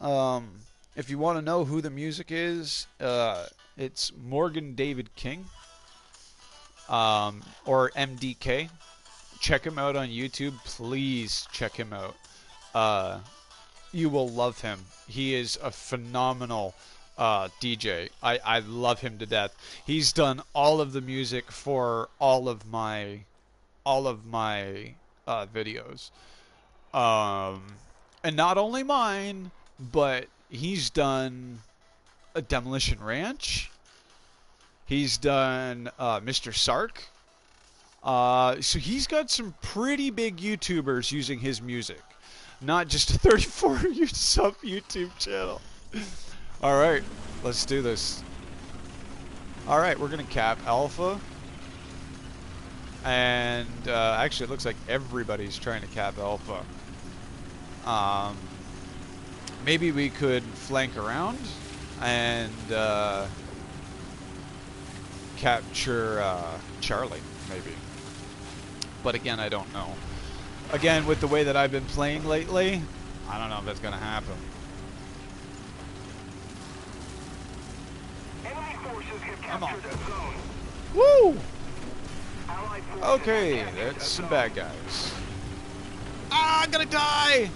Um, if you want to know who the music is, it's Morgan David King, or MDK. Check him out on YouTube. Please check him out. Uh, you will love him. He is a phenomenal DJ. I love him to death. He's done all of the music for all of my videos. Um, and not only mine, but he's done a Demolition Ranch. He's done Mr. Sark. So he's got some pretty big YouTubers using his music, not just a 34 sub YouTube channel. All right, let's do this. All right, we're gonna cap Alpha, and actually, it looks like everybody's trying to cap Alpha. Maybe we could flank around and capture Charlie, maybe. But again, I don't know. Again, with the way that I've been playing lately, I don't know if that's gonna happen. Come on. Woo! Okay, that's some bad guys. Ah, I'm gonna die!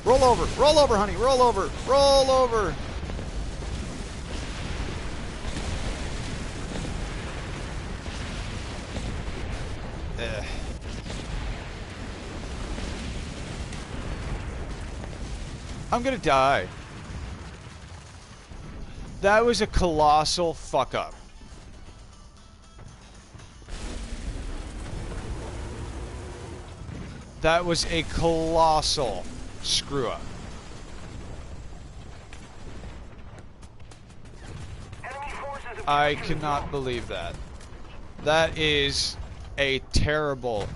Roll over, honey, roll over, roll over! Ugh. I'm gonna die. That was a colossal fuck up. That was a colossal screw up. I cannot believe that. That is a terrible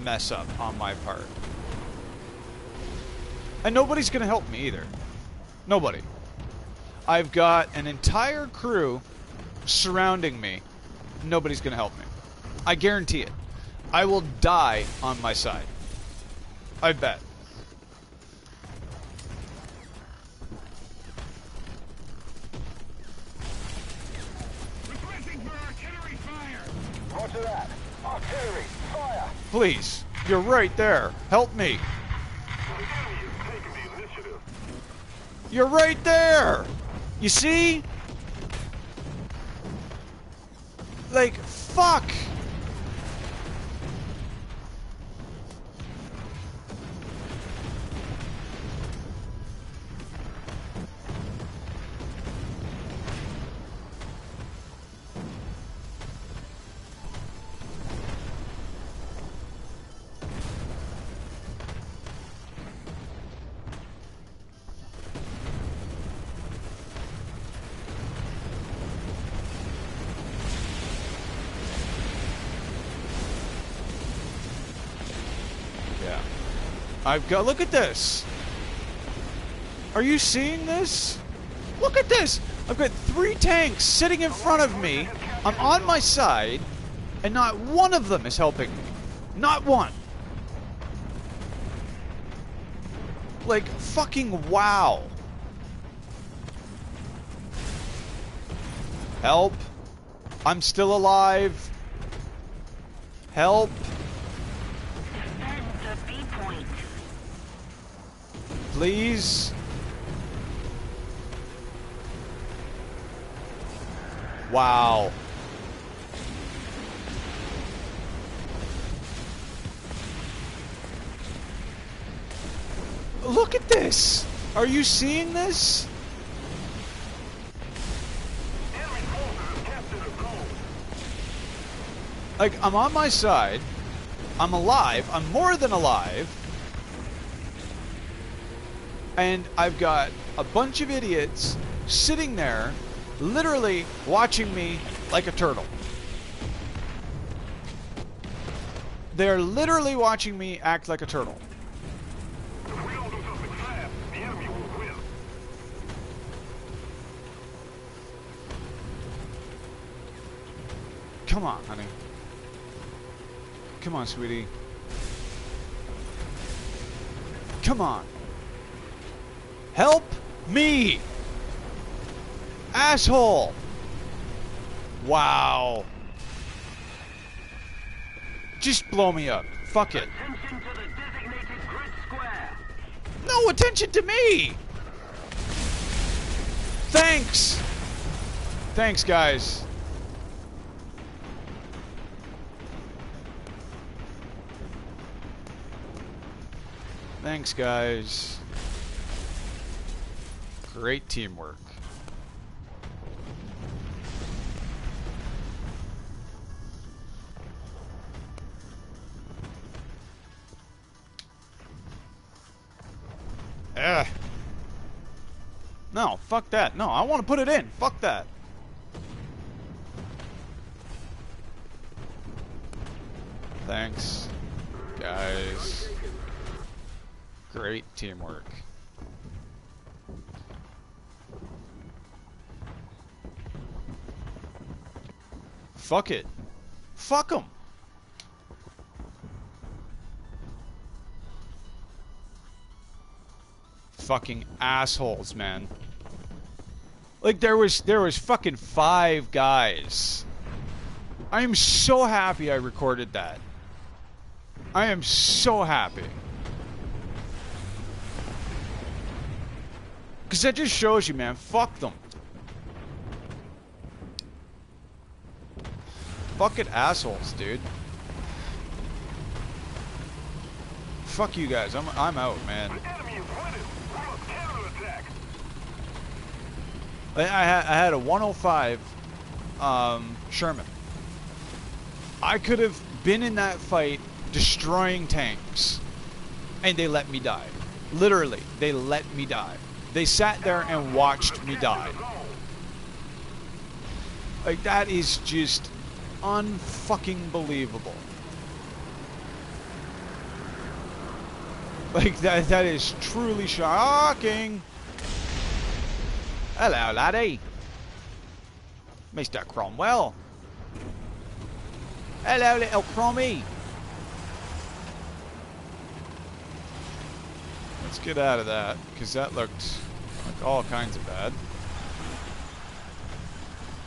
mess up on my part. And nobody's gonna help me either. Nobody. I've got an entire crew surrounding me. Nobody's gonna help me. I guarantee it. I will die on my side. I bet. Requesting for artillery fire. Roger that. Artillery fire. Please, you're right there. Help me. You're right there. You see? Like, fuck. I've got, look at this. Are you seeing this? Look at this. I've got 3 tanks sitting in front of me. I'm on my side, and not one of them is helping me. Not one. Like, fucking wow. Help. I'm still alive. Help. Please. Wow. Look at this. Are you seeing this? Like, I'm on my side. I'm alive. I'm more than alive. And I've got a bunch of idiots sitting there, literally watching me like a turtle. They're literally watching me act like a turtle. If we don't do something fast, the enemy will win. Come on, honey. Come on, sweetie. Come on. Help me! Asshole! Wow. Just blow me up. Fuck it. Attention to the designated grid square. No attention to me! Thanks! Thanks, guys. Thanks, guys. Great teamwork. Ugh. No, fuck that. No, I want to put it in. Fuck that. Thanks, guys. Great teamwork. Fuck it. Fuck them. Fucking assholes, man. Like there was fucking 5 guys. I am so happy I recorded that. I am so happy. Because that just shows you, man, fuck them. Fucking assholes, dude. Fuck you guys. I'm out, man. I had a 105 Sherman. I could have been in that fight destroying tanks, and they let me die. Literally, they let me die. They sat there and watched me die. Like, that is just unfucking believable. Like, that is truly shocking. Hello, laddie. Mr. Cromwell. Hello, little Crommy. Let's get out of that, because that looked like all kinds of bad.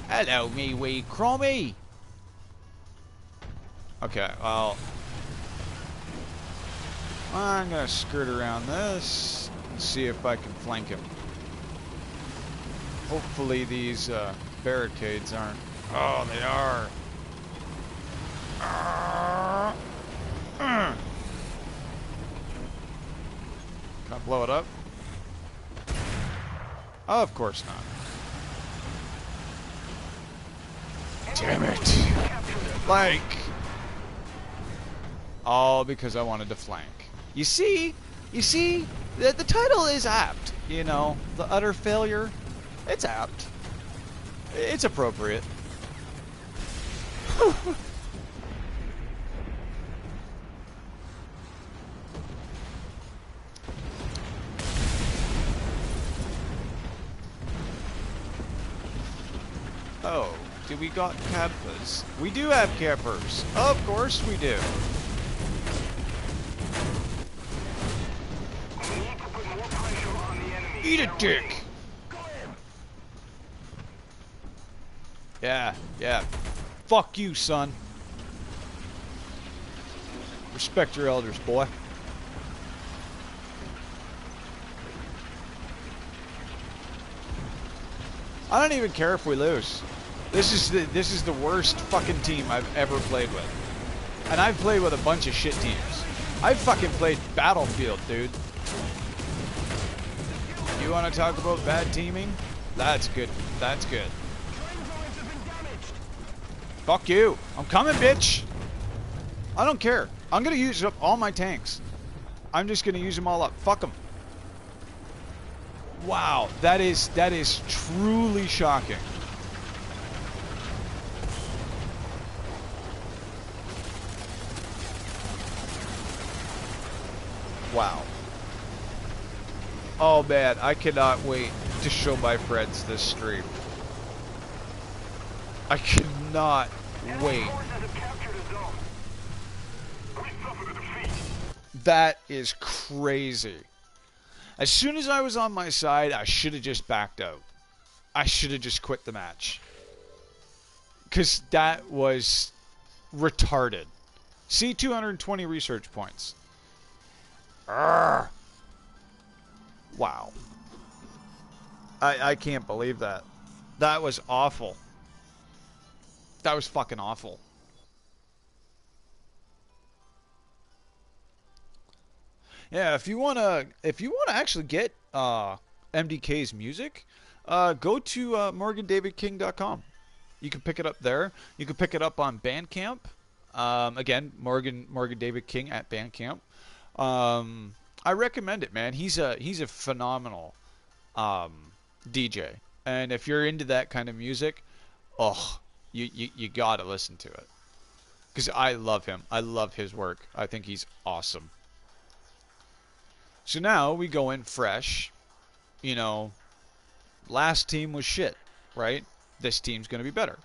Hello, me wee Crommy. Okay, well, I'm gonna skirt around this and see if I can flank him. Hopefully these barricades aren't. Oh, they are. Can I blow it up? Oh, of course not. Damn it. Flank. All because I wanted to flank. You see, the title is apt. You know, the utter failure. It's apt. It's appropriate. Oh, do we got campers? We do have campers. Of course we do. Eat a dick. Yeah, yeah. Fuck you, son. Respect your elders, boy. I don't even care if we lose. This is the worst fucking team I've ever played with. And I've played with a bunch of shit teams. I've fucking played Battlefield, dude. You want to talk about bad teaming? That's good. That's good. Fuck you. I'm coming, bitch. I don't care. I'm going to use up all my tanks. I'm just going to use them all up. Fuck them. Wow. That is truly shocking. Wow. Oh man, I cannot wait to show my friends this stream. I cannot wait. That is crazy. As soon as I was on my side, I should have just backed out. I should have just quit the match. Because that was retarded. See, 220 research points. Arrgh. Wow. I can't believe that. That was awful. That was fucking awful. Yeah, if you wanna actually get MDK's music, go to morgandavidking.com. You can pick it up there. You can pick it up on Bandcamp. Again, Morgan David King at Bandcamp. I recommend it, man. He's a phenomenal DJ, and if you're into that kind of music, oh, you gotta listen to it. Because I love him. I love his work. I think he's awesome. So now we go in fresh. You know, last team was shit, right? This team's going to be better.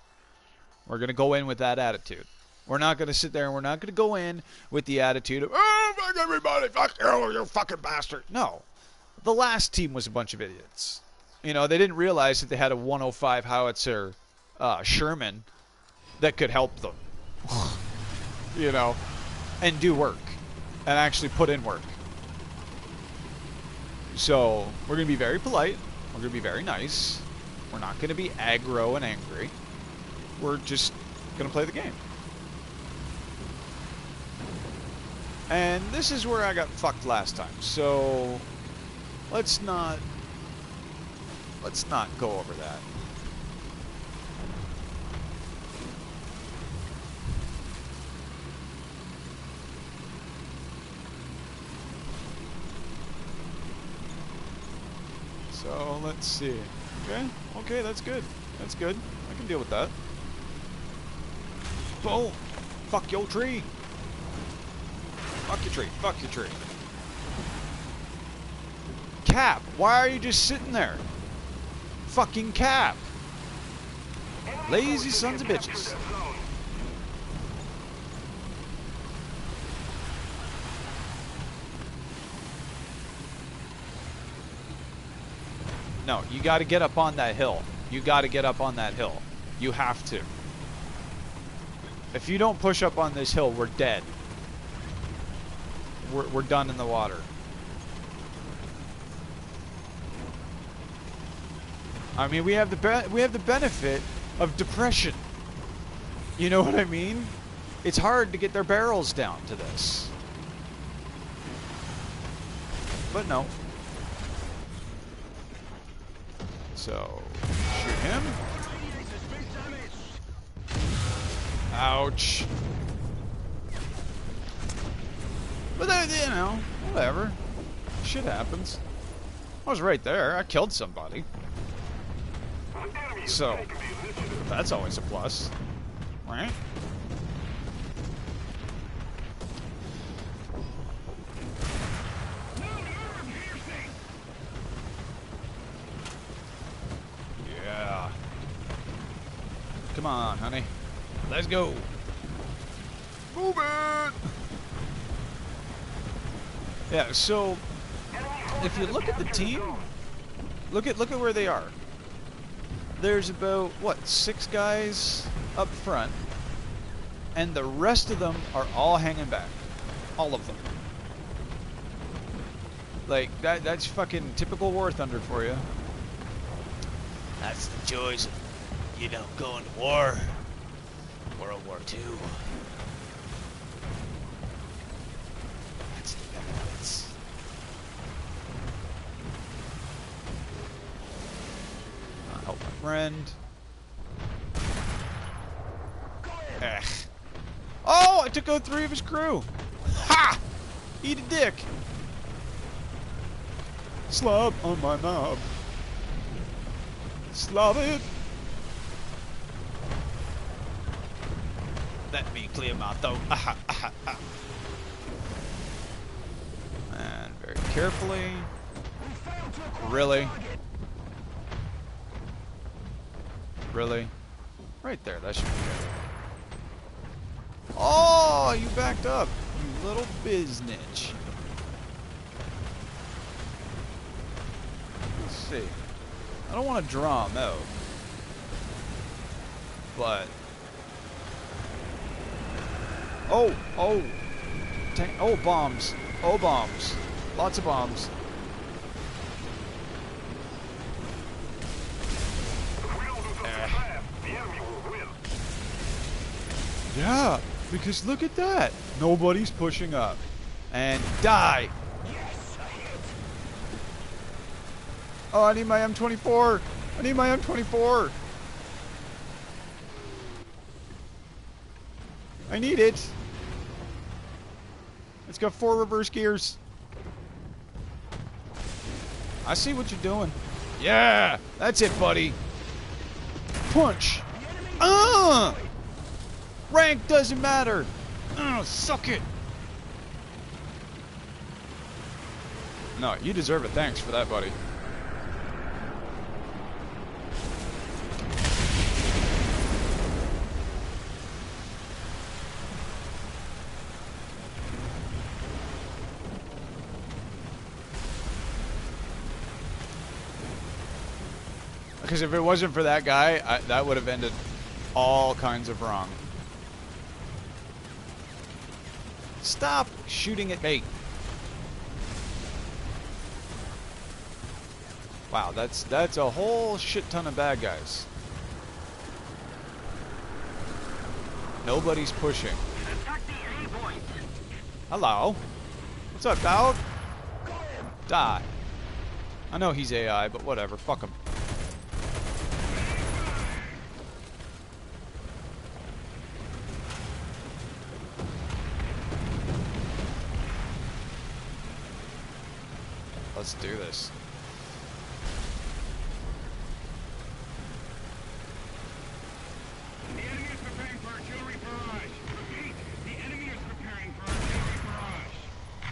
We're going to go in with that attitude. We're not going to sit there and we're not going to go in with the attitude of, oh, fuck everybody, fuck you, you fucking bastard. No. The last team was a bunch of idiots. You know, they didn't realize that they had a 105 howitzer Sherman that could help them. You know, and do work. And actually put in work. So, we're going to be very polite. We're going to be very nice. We're not going to be aggro and angry. We're just going to play the game. And this is where I got fucked last time. So, let's not go over that. So, let's see. Okay, that's good. That's good. I can deal with that. Boom! Fuck your tree! Fuck your tree. Fuck your tree. Cap, why are you just sitting there? Fucking Cap! Lazy sons of bitches. No, you got to get up on that hill. You got to get up on that hill. You have to. If you don't push up on this hill, we're dead. We're done in the water. I mean, we have the benefit of depression. You know what I mean? It's hard to get their barrels down to this. But no. So, shoot him. Ouch. But then, you know, whatever. Shit happens. I was right there. I killed somebody. So, that's always a plus. Right? Yeah. Come on, honey. Let's go. Move it! Yeah, so if you look at the team, look at where they are. There's about what, 6 guys up front, and the rest of them are all hanging back. All of them. Like that's fucking typical War Thunder for you. That's the joys of, you know, going to war. World War II. That's the benefits. I'll help my friend. Ugh. Oh, I took out 3 of his crew. Ha! Eat a dick. Slob on my knob. Slob it. Let me clear my throat. Aha, aha, aha. And very carefully. Really? Really? Right there, that should be good. Oh, you backed up, you little biznitch. Let's see. I don't want to draw him out. But... Oh! Oh, bombs. Oh, bombs. Lots of bombs. Yeah, because look at that. Nobody's pushing up. And die. Oh, I need my M24. I need my M24. I need it. It's got 4 reverse gears. I see what you're doing. Yeah, that's it, buddy. Punch. Rank doesn't matter. Suck it. No, you deserve it. Thanks for that, buddy. Because if it wasn't for that guy, that would have ended all kinds of wrong. Stop shooting at me. Wow, that's a whole shit ton of bad guys. Nobody's pushing. Hello. What's up, dog? Die. I know he's AI, but whatever. Fuck him. Let's do this. The enemy is preparing for artillery barrage. Repeat, the enemy is preparing for artillery barrage.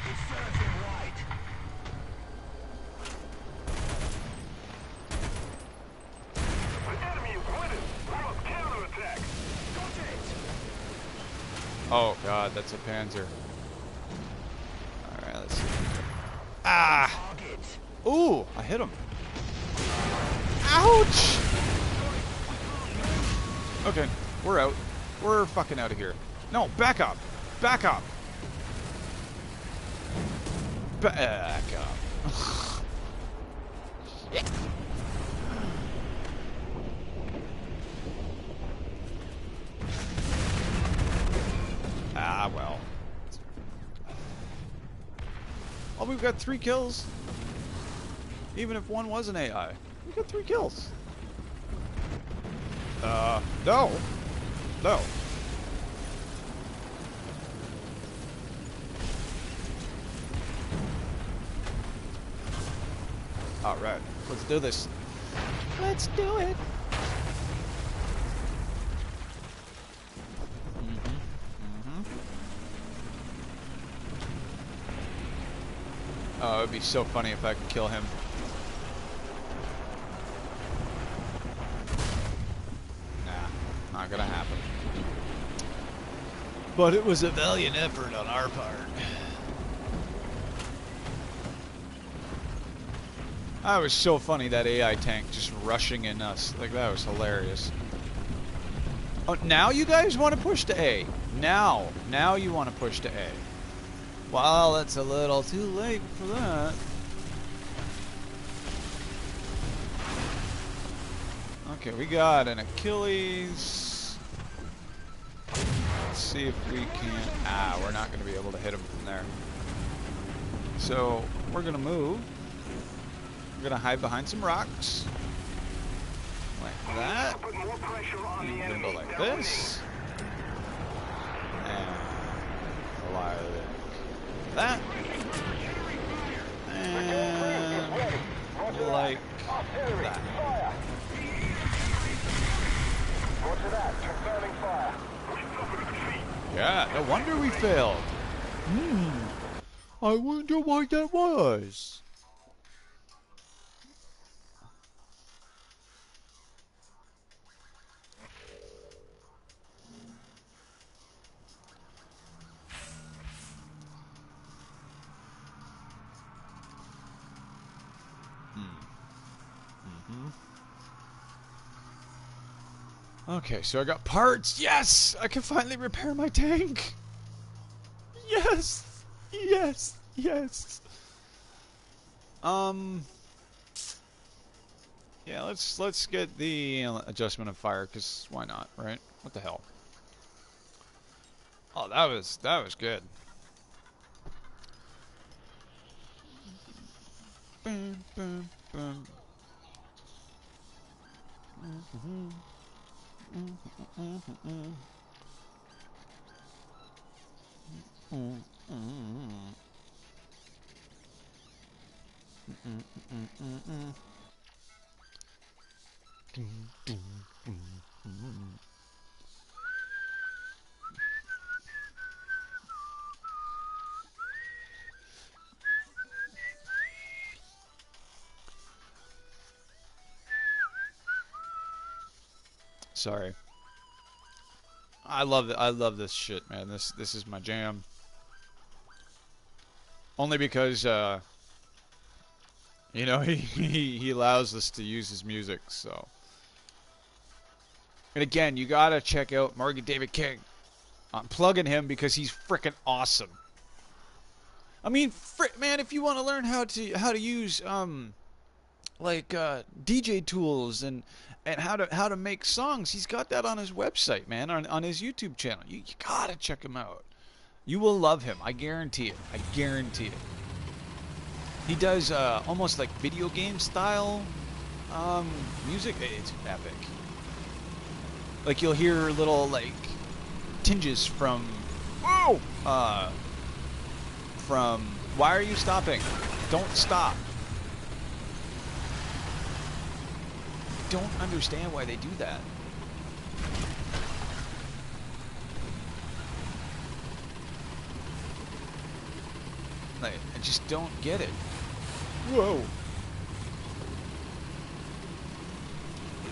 It serves him right. The enemy is winning. We must counterattack. Got it. Oh god, that's a Panzer. Alright, let's see. Ah! Ooh, I hit him. Ouch! Okay, we're out. We're fucking out of here. No, back up! Back up! Back up. Shit. Ah, well. Oh, we've got 3 kills. Even if one was an AI. We got 3 kills. No. No. Alright, let's do this. Let's do it. Oh, it'd be so funny if I could kill him. Nah, not gonna happen. But it was a valiant effort on our part. That was so funny, that AI tank just rushing in us. Like, that was hilarious. Oh, now you guys want to push to A. Now you want to push to A. Well, it's a little too late for that. Okay, we got an Achilles. Let's see if we can... Ah, we're not going to be able to hit him from there. So, we're going to move. We're going to hide behind some rocks. Like that. And we're going to go like this. And like that. And like that. Yeah, no wonder we failed. I wonder why that was. Okay, so I got parts. Yes! I can finally repair my tank. Yes! Yes! Yes! Yeah, let's get the adjustment of fire, cause why not, right? What the hell? Oh, that was good. Boom, boom, boom. Sorry. I love this shit, man. This is my jam. Only because You know, he allows us to use his music, so. And again, you gotta check out Morgan David King. I'm plugging him because he's freaking awesome. I mean, man, if you want to learn how to use DJ tools and how to make songs, he's got that on his website, man, on his YouTube channel. You gotta check him out. You will love him. I guarantee it. I guarantee it. He does almost like video game style music. It's epic. Like you'll hear little like tinges from from why are you stopping? Don't stop. Don't understand why they do that. Like, I just don't get it. Whoa.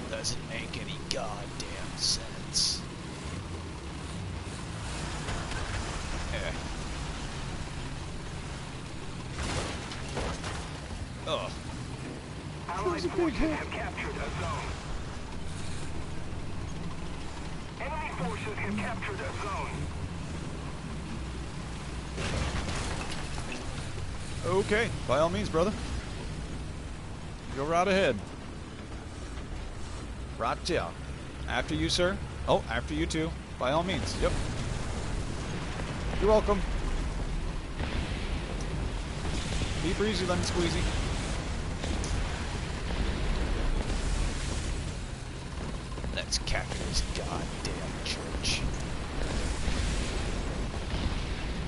Doesn't make any goddamn sense. Yeah. Oh. Allied forces have captured a zone. Enemy forces have captured a zone. Okay, by all means, brother. Go right ahead. Right yeah. After you, sir. Oh, after you too. By all means. Yep. You're welcome. Be breezy, lemon squeezy. Let's capture this goddamn church.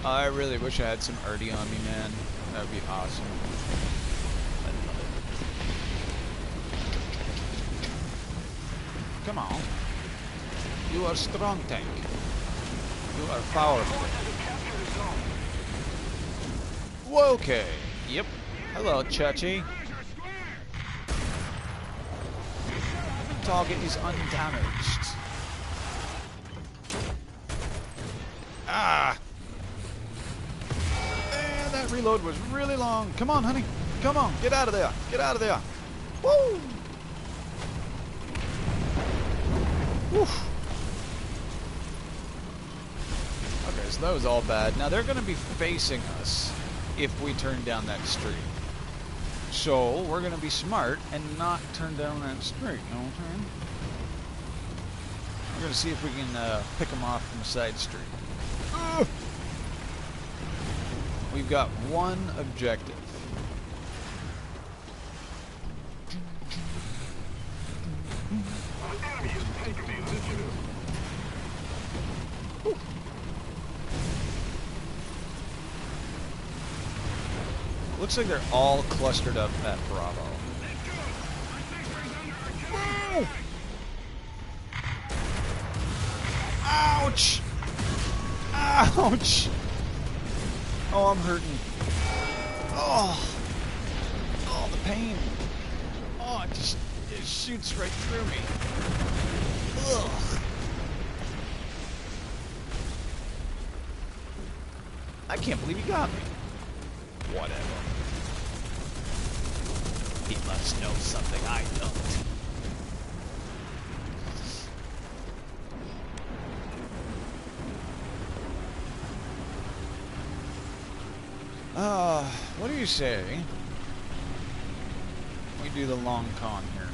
I really wish I had some arty on me, man. That would be awesome. I'd love it. Come on. You are strong, tank. You are powerful. Okay. Yep. Hello, Chachi. Target is undamaged. Ah! Man, that reload was really long. Come on, honey. Come on. Get out of there. Get out of there. Woo! Woof. Okay, so that was all bad. Now they're going to be facing us if we turn down that street. So we're going to be smart and not turn down that street. You know what I'm saying? We're going to see if we can pick them off from a side street. We've got one objective. Looks like they're all clustered up at Bravo. Whoa! Ouch! Ouch! Oh, I'm hurting. Oh! Oh, the pain. Oh, it shoots right through me. Ugh. I can't believe he got me. Whatever. He must know something I don't. What do you say? We do the long con here.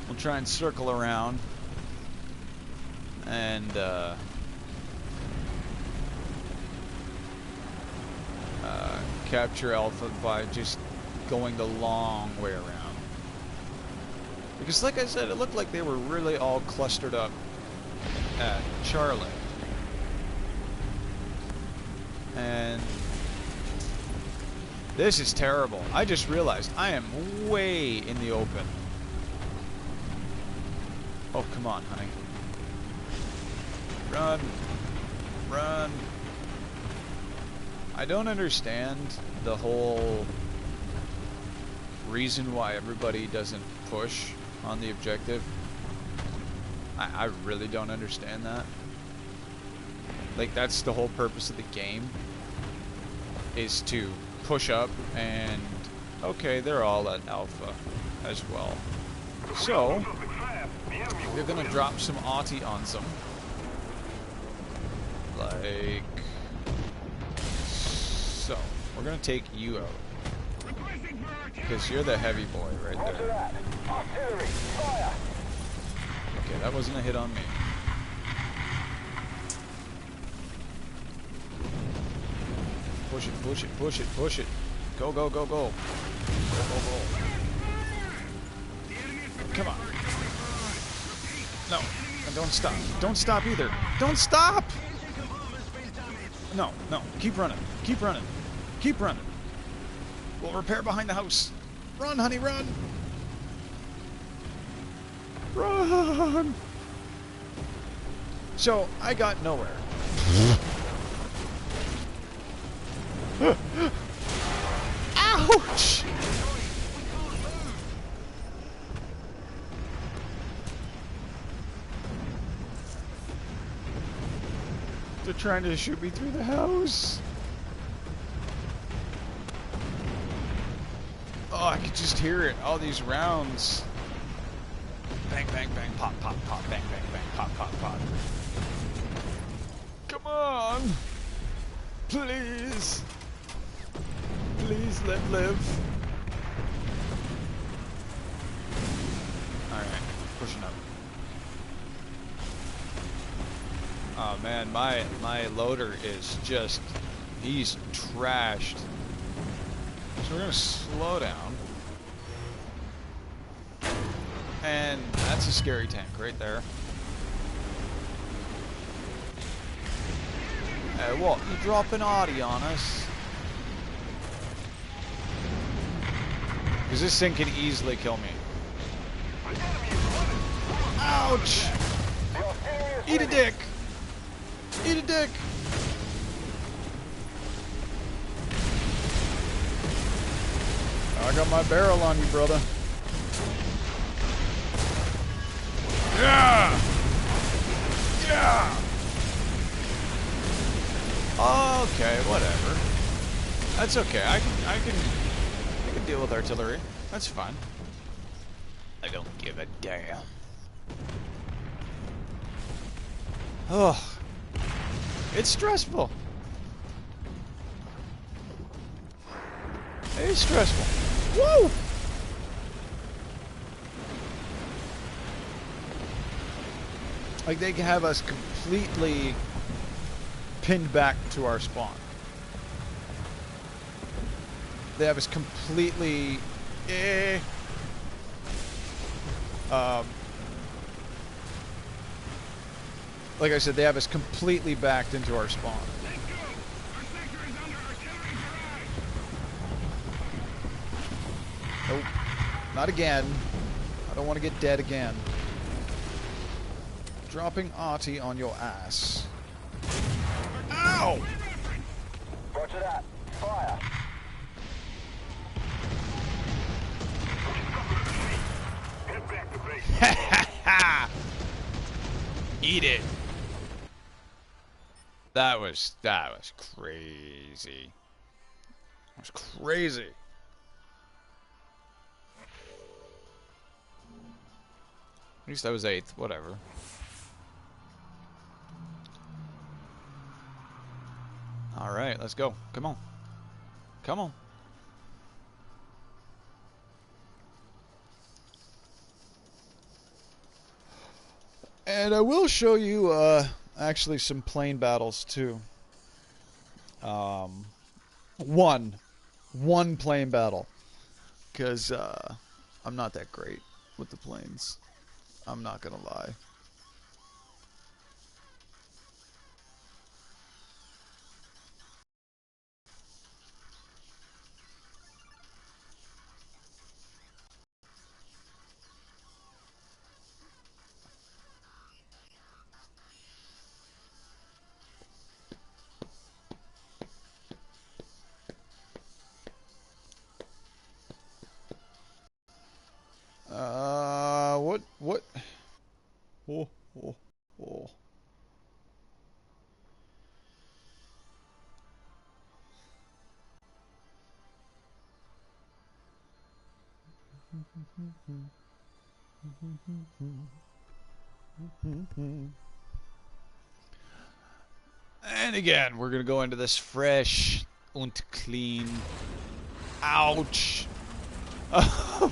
We'll try and circle around and capture Alpha by just going the long way around. Because like I said, it looked like they were really all clustered up at Charlie. And this is terrible. I just realized I am way in the open. Oh, come on, honey. Run. Run. I don't understand the whole reason why everybody doesn't push on the objective. I really don't understand that. Like, that's the whole purpose of the game, is to push up, and okay, they're all at alpha as well. So we're gonna drop some Auti on some, like so. We're gonna take you out because you're the heavy boy right there. Okay, that wasn't a hit on me. Push it, push it, push it, push it. Go, go, go, go. Go, go, go. Come on. No, and don't stop. Don't stop either. Don't stop! No, no. Keep running. Keep running. Keep running. We'll repair behind the house. Run, honey, run! Run! So, I got nowhere. Ouch! They're trying to shoot me through the house. Oh, I could just hear it. All these rounds. Bang, bang, bang, pop, pop, pop, bang, bang, bang, pop, pop, pop. Come on! Please! Please let live. Alright, pushing up. Oh man, my loader is just, he's trashed. So we're gonna slow down. And that's a scary tank right there. Hey, what? You dropping Audi on us? Because this thing can easily kill me. Ouch! Eat a dick! Eat a dick! I got my barrel on you, brother. Yeah! Yeah! Okay, whatever. That's okay. I can deal with artillery. That's fine. I don't give a damn. Oh, it's stressful. It's stressful. Woo! Like they can have us completely pinned back to our spawn. They have us completely like I said, they have us completely backed into our spawn. Nope. Not again. I don't want to get dead again. Dropping Artie on your ass. Ow! Roger that. Fire. Ha ha ha! Eat it. That was crazy. That was crazy. At least I was 8th, whatever. Alright, let's go. Come on. Come on. And I will show you actually some plane battles too. One plane battle. Because I'm not that great with the planes. I'm not gonna lie. What? Oh, oh, oh. And again, we're gonna go into this fresh and clean. Ouch! I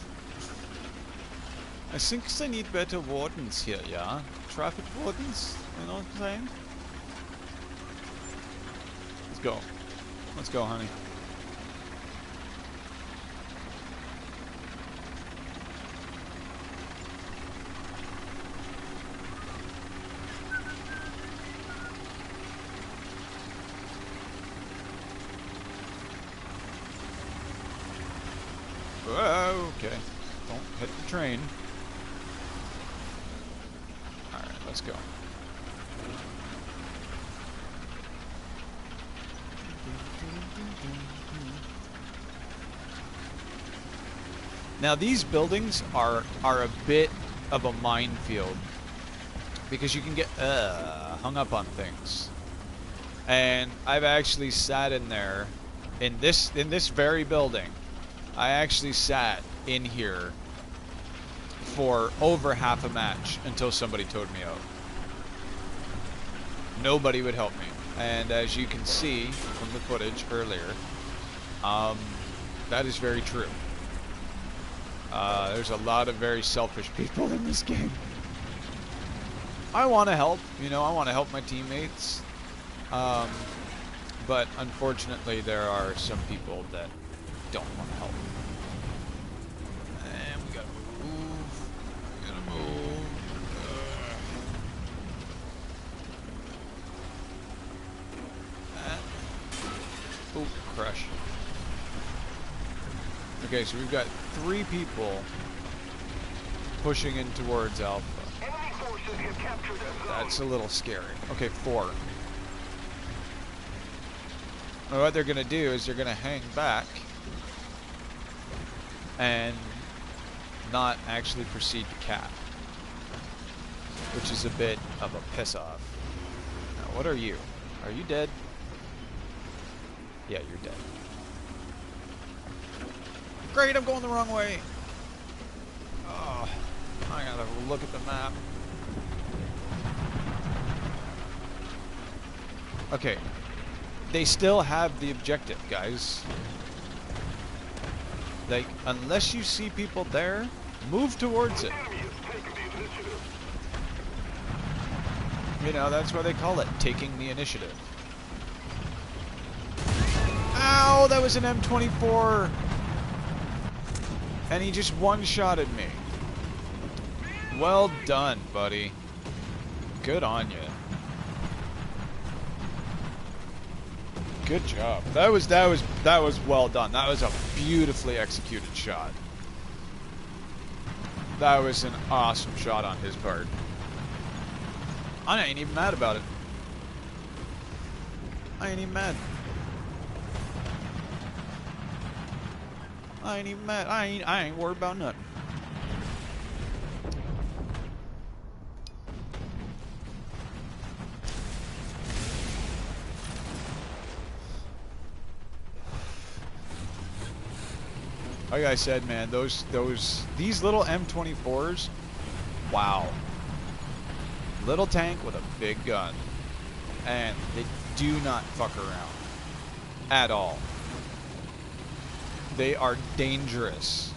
think they need better wardens here, yeah? Traffic wardens, you know what I'm saying? Let's go. Let's go, honey. Okay. Don't hit the train. Alright, let's go. Now these buildings are a bit of a minefield because you can get hung up on things. And I've actually sat in there in this very building. I actually sat in here for over half a match until somebody towed me out. Nobody would help me. And as you can see from the footage earlier, that is very true. There's a lot of very selfish people in this game. I want to help, you know, I want to help my teammates. But unfortunately there are some people that don't want to help. And we gotta move. We gotta move. Oh, crush. Okay, so we've got 3 people pushing in towards Alpha. Enemy forces have captured that zone. That's a little scary. Okay, 4. Now what they're going to do is they're going to hang back and not actually proceed to cap, which is a bit of a piss off. Now, what are you? Are you dead? Yeah, you're dead. Great, I'm going the wrong way. Oh, I gotta look at the map. Okay. They still have the objective, guys. Like, unless you see people there, move towards it. You know, that's why they call it taking the initiative. Ow, that was an M24. And he just one-shotted me. Well done, buddy. Good on you. Good job. That was well done. That was a beautifully executed shot. That was an awesome shot on his part. I ain't even mad about it. I ain't even mad. I ain't even mad. I ain't worried about nothing. Like I said, man, these little M24s, wow. Little tank with a big gun. And they do not fuck around. At all. They are dangerous.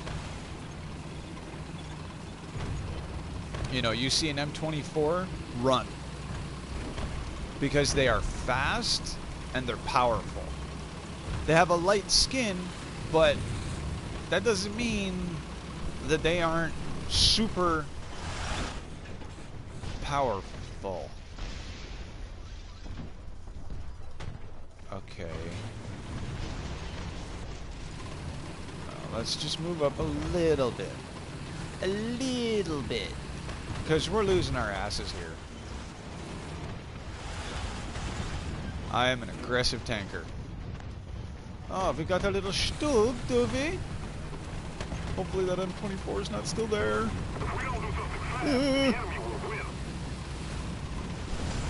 You know, you see an M24, run. Because they are fast and they're powerful. They have a light skin, but that doesn't mean that they aren't super powerful. Okay. Let's just move up a little bit. A little bit. Because we're losing our asses here. I am an aggressive tanker. Oh, we got a little stug, do we? Hopefully that M24 is not still there.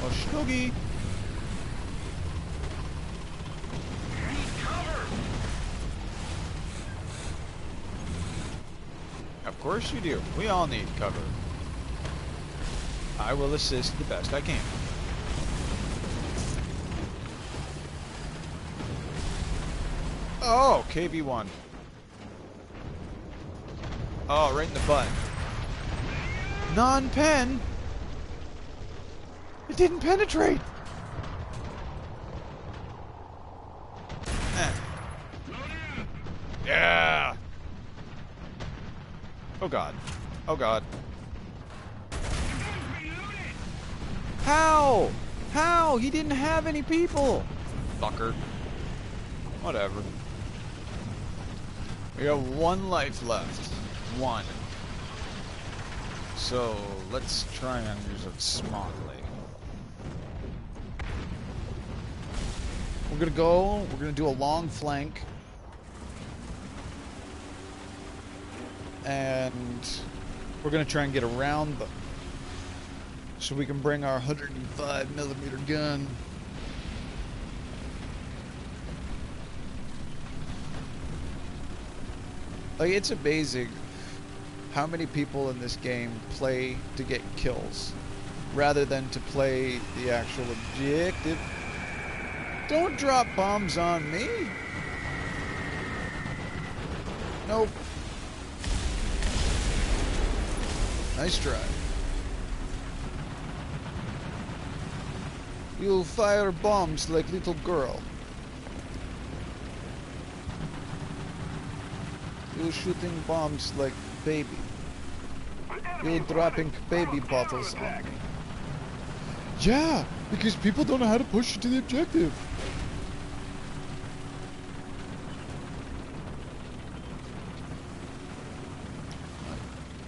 Oh, stuggy. Of course you do. We all need cover. I will assist the best I can. Oh, KV-1. Oh, right in the butt. Non-pen? It didn't penetrate! Eh. Yeah! Oh god. Oh god. How? How? He didn't have any people! Fucker. Whatever. We got 1 life left. 1. So, let's try and use it smartly. We're gonna do a long flank. And we're gonna try and get around them. So we can bring our 105mm gun. Like, it's amazing how many people in this game play to get kills rather than to play the actual objective. Don't drop bombs on me. Nope. Nice try. You fire bombs like little girl. You shooting bombs like baby. You dropping baby bottles on me. Yeah, because people don't know how to push you to the objective.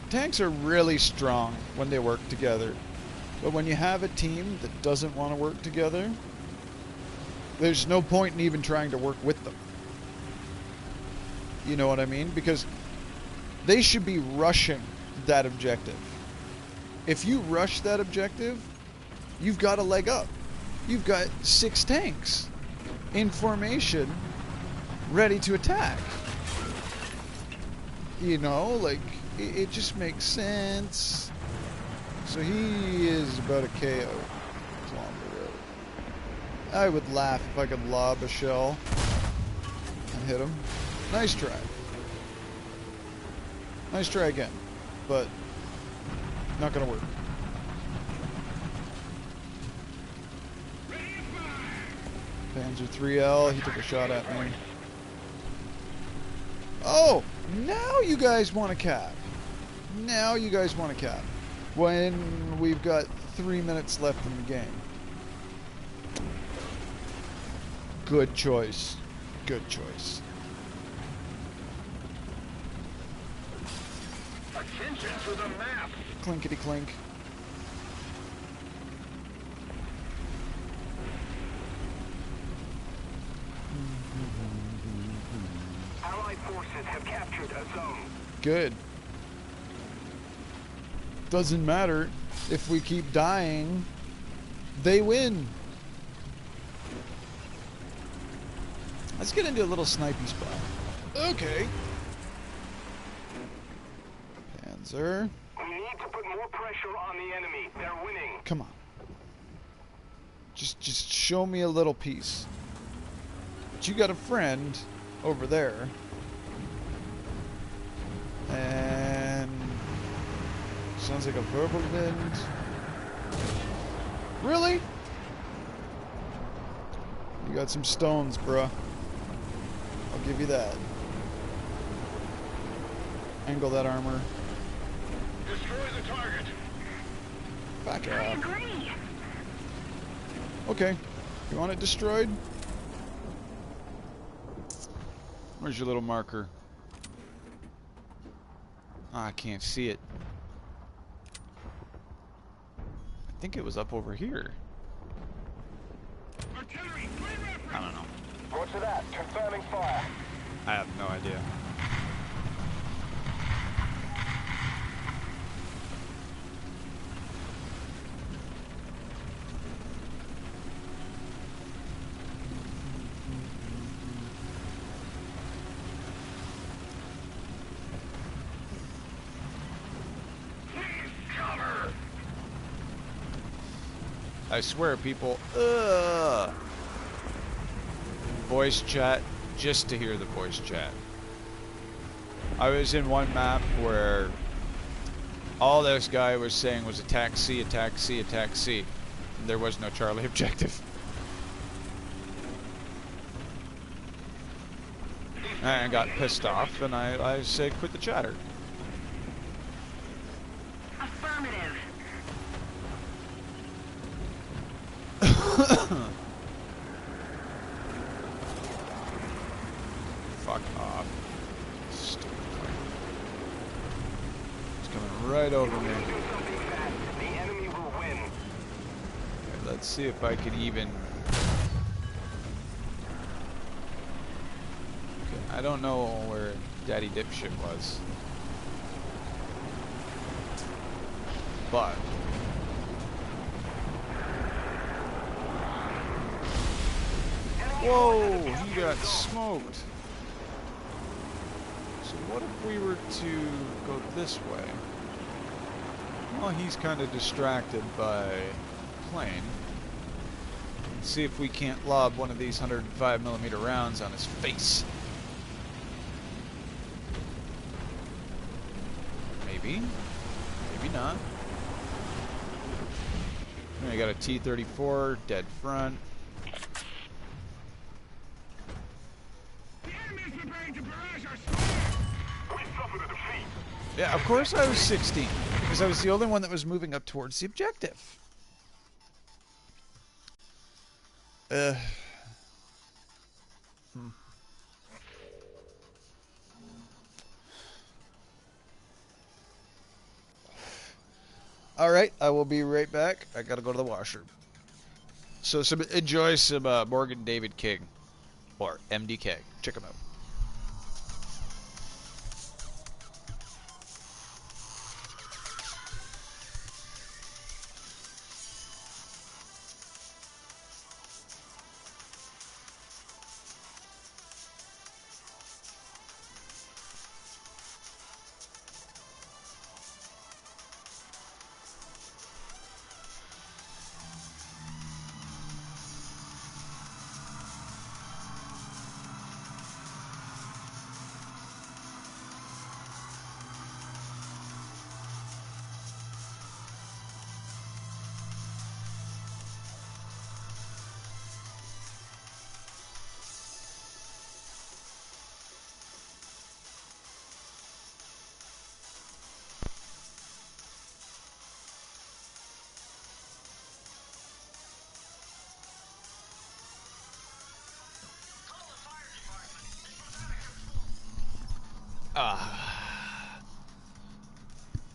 Tanks are really strong when they work together. But when you have a team that doesn't want to work together, there's no point in even trying to work with them. You know what I mean? Because they should be rushing that objective. If you rush that objective, you've got a leg up. You've got 6 tanks in formation ready to attack. You know, like, it just makes sense. So he is about a KO along the road. I would laugh if I could lob a shell and hit him. Nice try. Nice try again. But not gonna work. Panzer 3L, he took a shot at me. Oh! Now you guys want to cap. Now you guys want to cap. When we've got 3 minutes left in the game. Good choice. Good choice. Attention to the map. Clinkety clink. Allied forces have captured a zone. Good. Doesn't matter if we keep dying, they win. Let's get into a little snipey spot. Okay. Panzer. We need to put more pressure on the enemy. They're winning. Come on. Just show me a little piece. But you got a friend over there. And sounds like a verbal wind. Really? You got some stones, bruh. I'll give you that. Angle that armor. Destroy the target. Back I up. agree. Okay. You want it destroyed? Where's your little marker? Ah, I can't see it. I think it was up over here. Artillery, clear reference. I don't know. Roger that. Confirming fire. I have no idea. I swear, people, voice chat just to hear the voice chat. I was in one map where all this guy was saying was attack C, attack C, attack C. And there was no Charlie objective. And I got pissed off, and I said, quit the chatter. Affirmative. Fuck off. Stupid thing. It's coming right over me. Do something fast. The enemy will win. Okay, let's see if I can even... Okay, I don't know where Daddy Dipshit was. But... Whoa! He got smoked! So what if we were to go this way? Well, he's kind of distracted by plane. Let's see if we can't lob one of these 105mm rounds on his face. Maybe. Maybe not. I got a T-34, dead front. The enemy is preparing to barrage our square. We suffered a defeat. Yeah, of course I was 16, because I was the only one that was moving up towards the objective. Alright, I will be right back. I gotta go to the washroom. So enjoy some Morgan David King, or MDK. Check him out.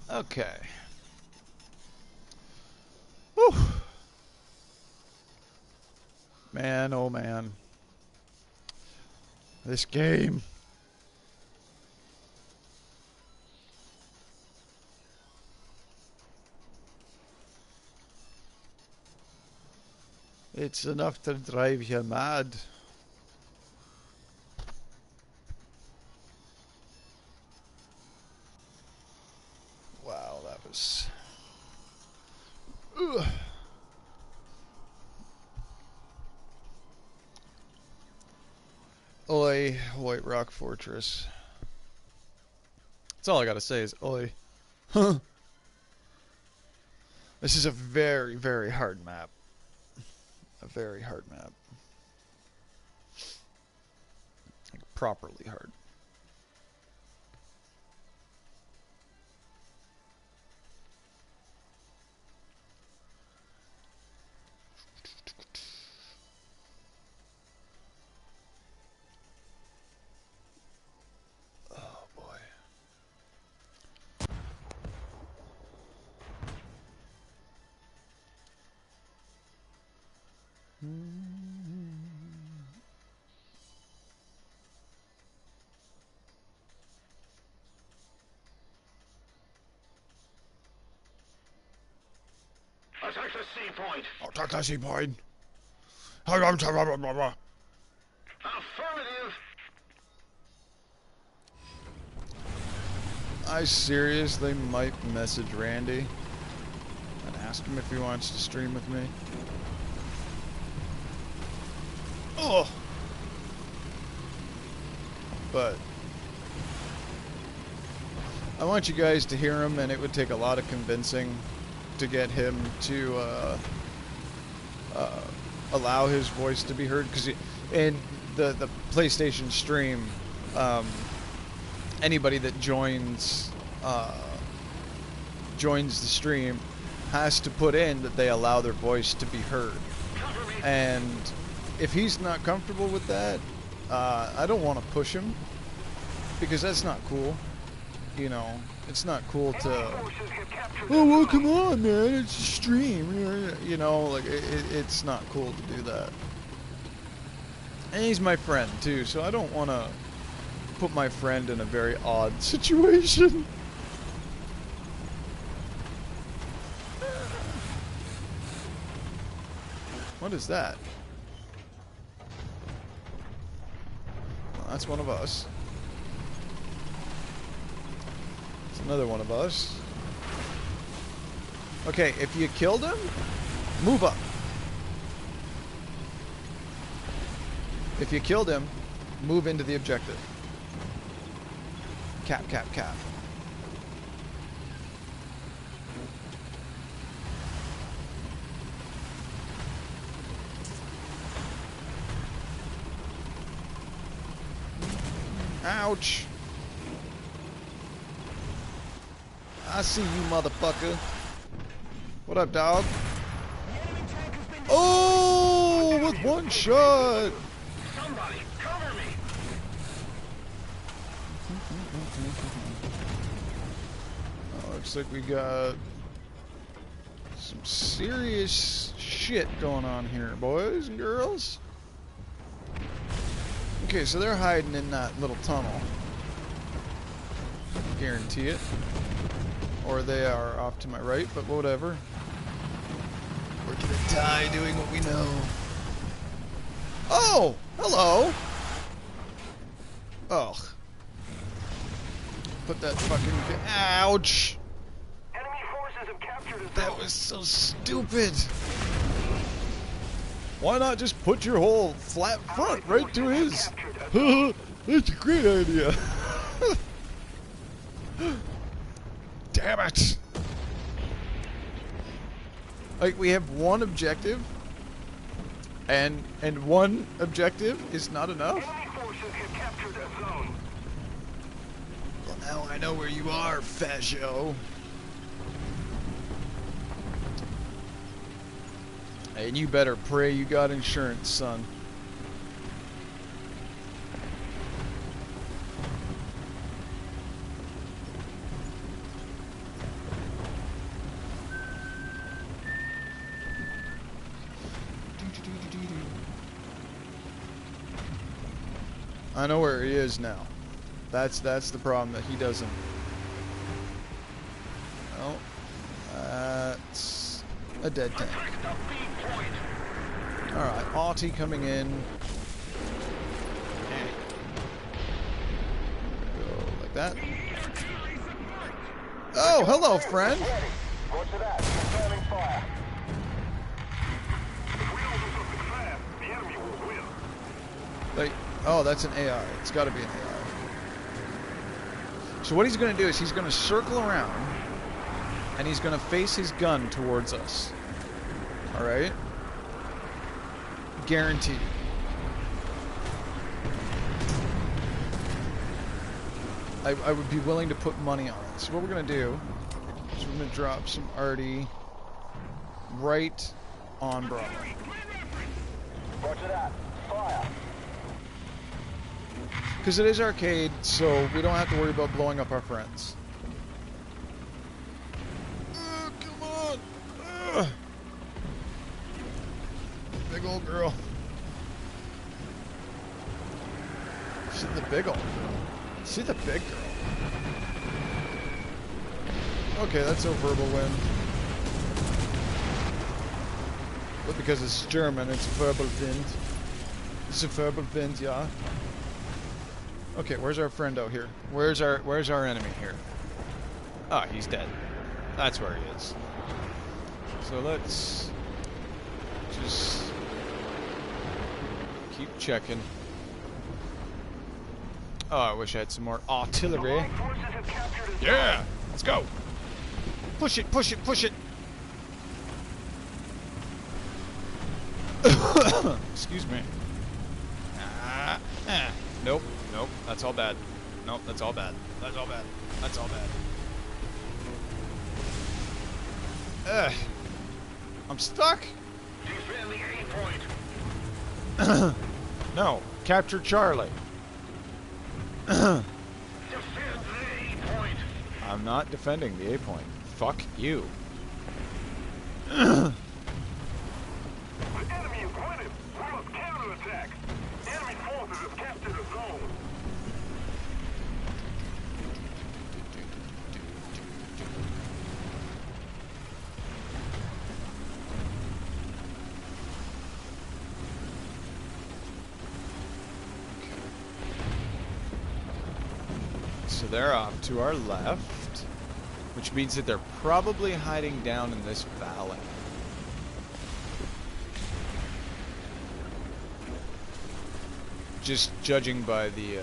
Okay. Whew. Man, oh man. This game. It's enough to drive you mad. Wow, that was... Ugh. Oi, White Rock Fortress. That's all I gotta say is oi. This is a very, very hard map. A very hard map. Like, properly hard. Oh boy. Attack the C point. Attack the sea point. Affirmative. I seriously might message Randy. And ask him if he wants to stream with me. Oh! But I want you guys to hear him, and it would take a lot of convincing to get him to allow his voice to be heard. Because in the PlayStation stream, anybody that joins the stream has to put in that they allow their voice to be heard. And if he's not comfortable with that, I don't want to push him, because that's not cool. You know, it's not cool to, oh, well, come on, man, it's a stream. You know, like, it's not cool to do that. And he's my friend, too, so I don't want to put my friend in a very odd situation. What is that? Well, that's one of us. It's another one of us. Okay, if you killed him, move up. If you killed him, move into the objective. Cap, cap, cap. Ouch. I see you, motherfucker. What up, dog? Oh, with one shot. Somebody, cover me! Looks like we got some serious shit going on here, boys and girls. Okay, so they're hiding in that little tunnel. Guarantee it. Or they are off to my right, but whatever. We're gonna die doing what we know. Oh! Hello! Ugh. Put that fucking... Ouch! Enemy forces have captured a That was so stupid. Why not just put your whole flat front right to his? That's a great idea. Damn it. Like, we have one objective, and one objective is not enough? Enemy forces have captured a zone. Well, now I know where you are, Fascio. And you better pray you got insurance, son. I know where he is now. That's the problem, that he doesn't. Oh, that's a dead tank. Alright, Artie coming in. Go like that. Oh, hello, friend. Roger that. Confirming fire. If we don't do something fast, the enemy will win. Like, oh, that's an AI. It's got to be an AI. So what he's going to do is he's going to circle around, and he's going to face his gun towards us. All right? Guaranteed. I would be willing to put money on it. So what we're going to do is we're going to drop some arty right on Bravo. Roger that. Fire. Because it is arcade, so we don't have to worry about blowing up our friends. Come on! Big old girl. She's the big old girl. She's the big girl. Okay, that's a verbal win. But because it's German, it's verbal wind. It's a verbal wind, yeah. Okay, where's our friend out here? Where's our enemy here? Ah, he's dead. That's where he is. So let's just keep checking. Oh, I wish I had some more artillery. Allied forces have captured a Yeah, let's go. Push it, push it, push it. Excuse me. Nope, nope, that's all bad. Nope, that's all bad. That's all bad. That's all bad. Ugh. I'm stuck. Defend the A point. No, capture Charlie. Defend the A point. I'm not defending the A point. Fuck you. The enemy is winning. We must counterattack. Enemy forces have captured a zone. So they're off to our left, which means that they're probably hiding down in this valley. Just judging by the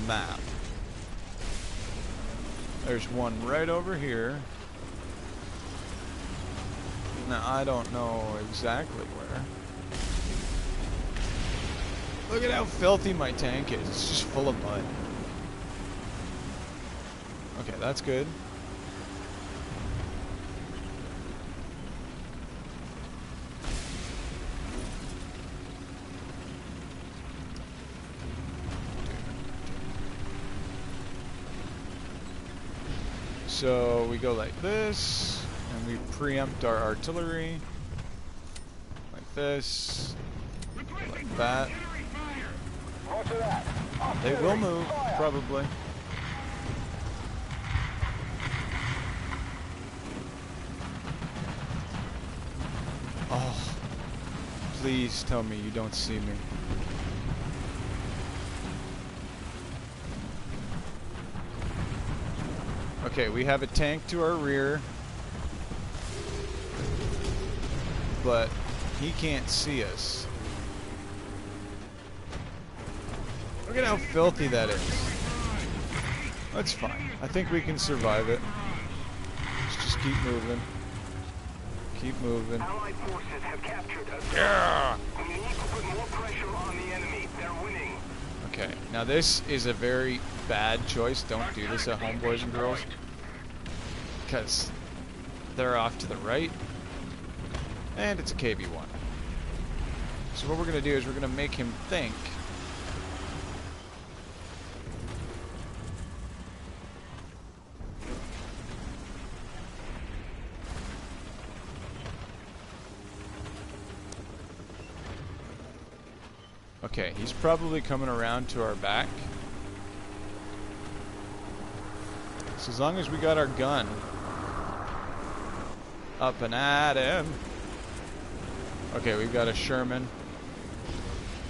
map. There's one right over here. Now I don't know exactly where. Look at how filthy my tank is. It's just full of mud. Okay, that's good. So we go like this, and we preempt our artillery. Like this. Like that. Roger that. They will move, probably. Oh, please tell me you don't see me. Okay, we have a tank to our rear, but he can't see us. Look at how filthy that is. That's fine. I think we can survive it. Let's just keep moving. Keep moving. Allied forces have captured a zone. Yeah! We need to put more pressure on the enemy. They're winning. Okay, now this is a very bad choice. Don't do this at home, boys and girls. Because they're off to the right. And it's a KV-1. So what we're going to do is we're going to make him think. Okay, he's probably coming around to our back. So as long as we got our gun up and at him. Okay, we've got a Sherman.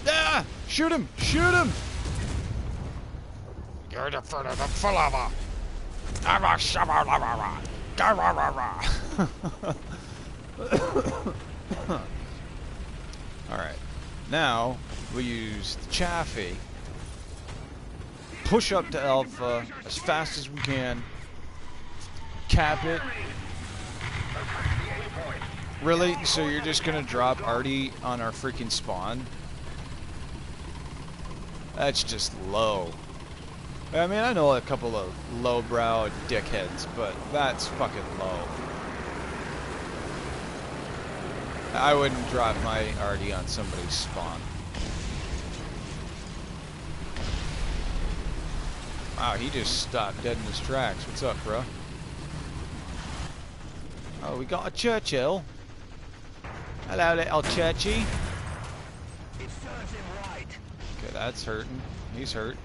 Ah! Shoot him! Shoot him! You're the foot of the falava. Alright. Now, we use the Chaffee. Push up to Alpha as fast as we can. Cap it. Really? So you're just gonna drop Artie on our freaking spawn? That's just low. I mean, I know a couple of lowbrow dickheads, but that's fucking low. I wouldn't drop my Artie on somebody's spawn. Wow, he just stopped dead in his tracks. What's up, bro? Oh, we got a Churchill. Hello, little Churchy. It serves him right. Okay, that's hurting. He's hurt.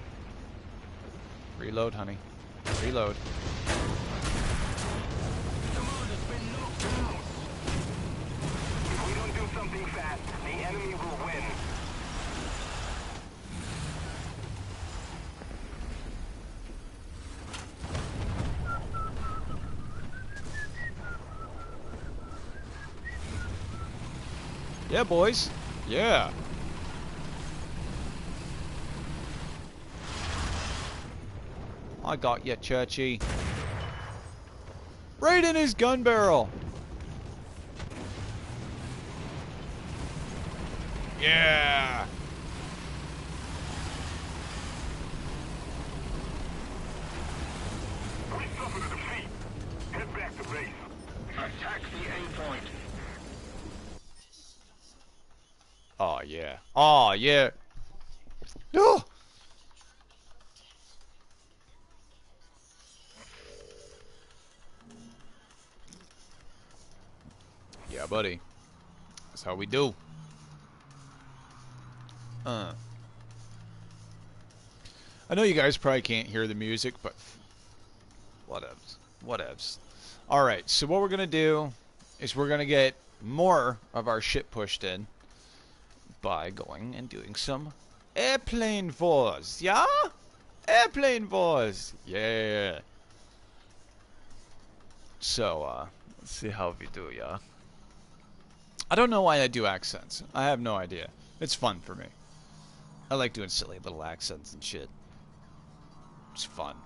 Reload, honey. Reload. Commander's been knocked down. If we don't do something fast, the enemy will win. Yeah, boys. Yeah. I got you, Churchy. Right in his gun barrel. Yeah. We suffered a defeat. Head back to base. Attack the aim point. Oh, yeah. Oh, yeah. No. Yeah, buddy. That's how we do. I know you guys probably can't hear the music, but whatevs. Whatevs. Alright, so what we're going to do is we're going to get more of our shit pushed in by going and doing some airplane wars. Yeah? Airplane wars. Yeah. So, let's see how we do, yeah? I don't know why I do accents. I have no idea. It's fun for me. I like doing silly little accents and shit. It's fun.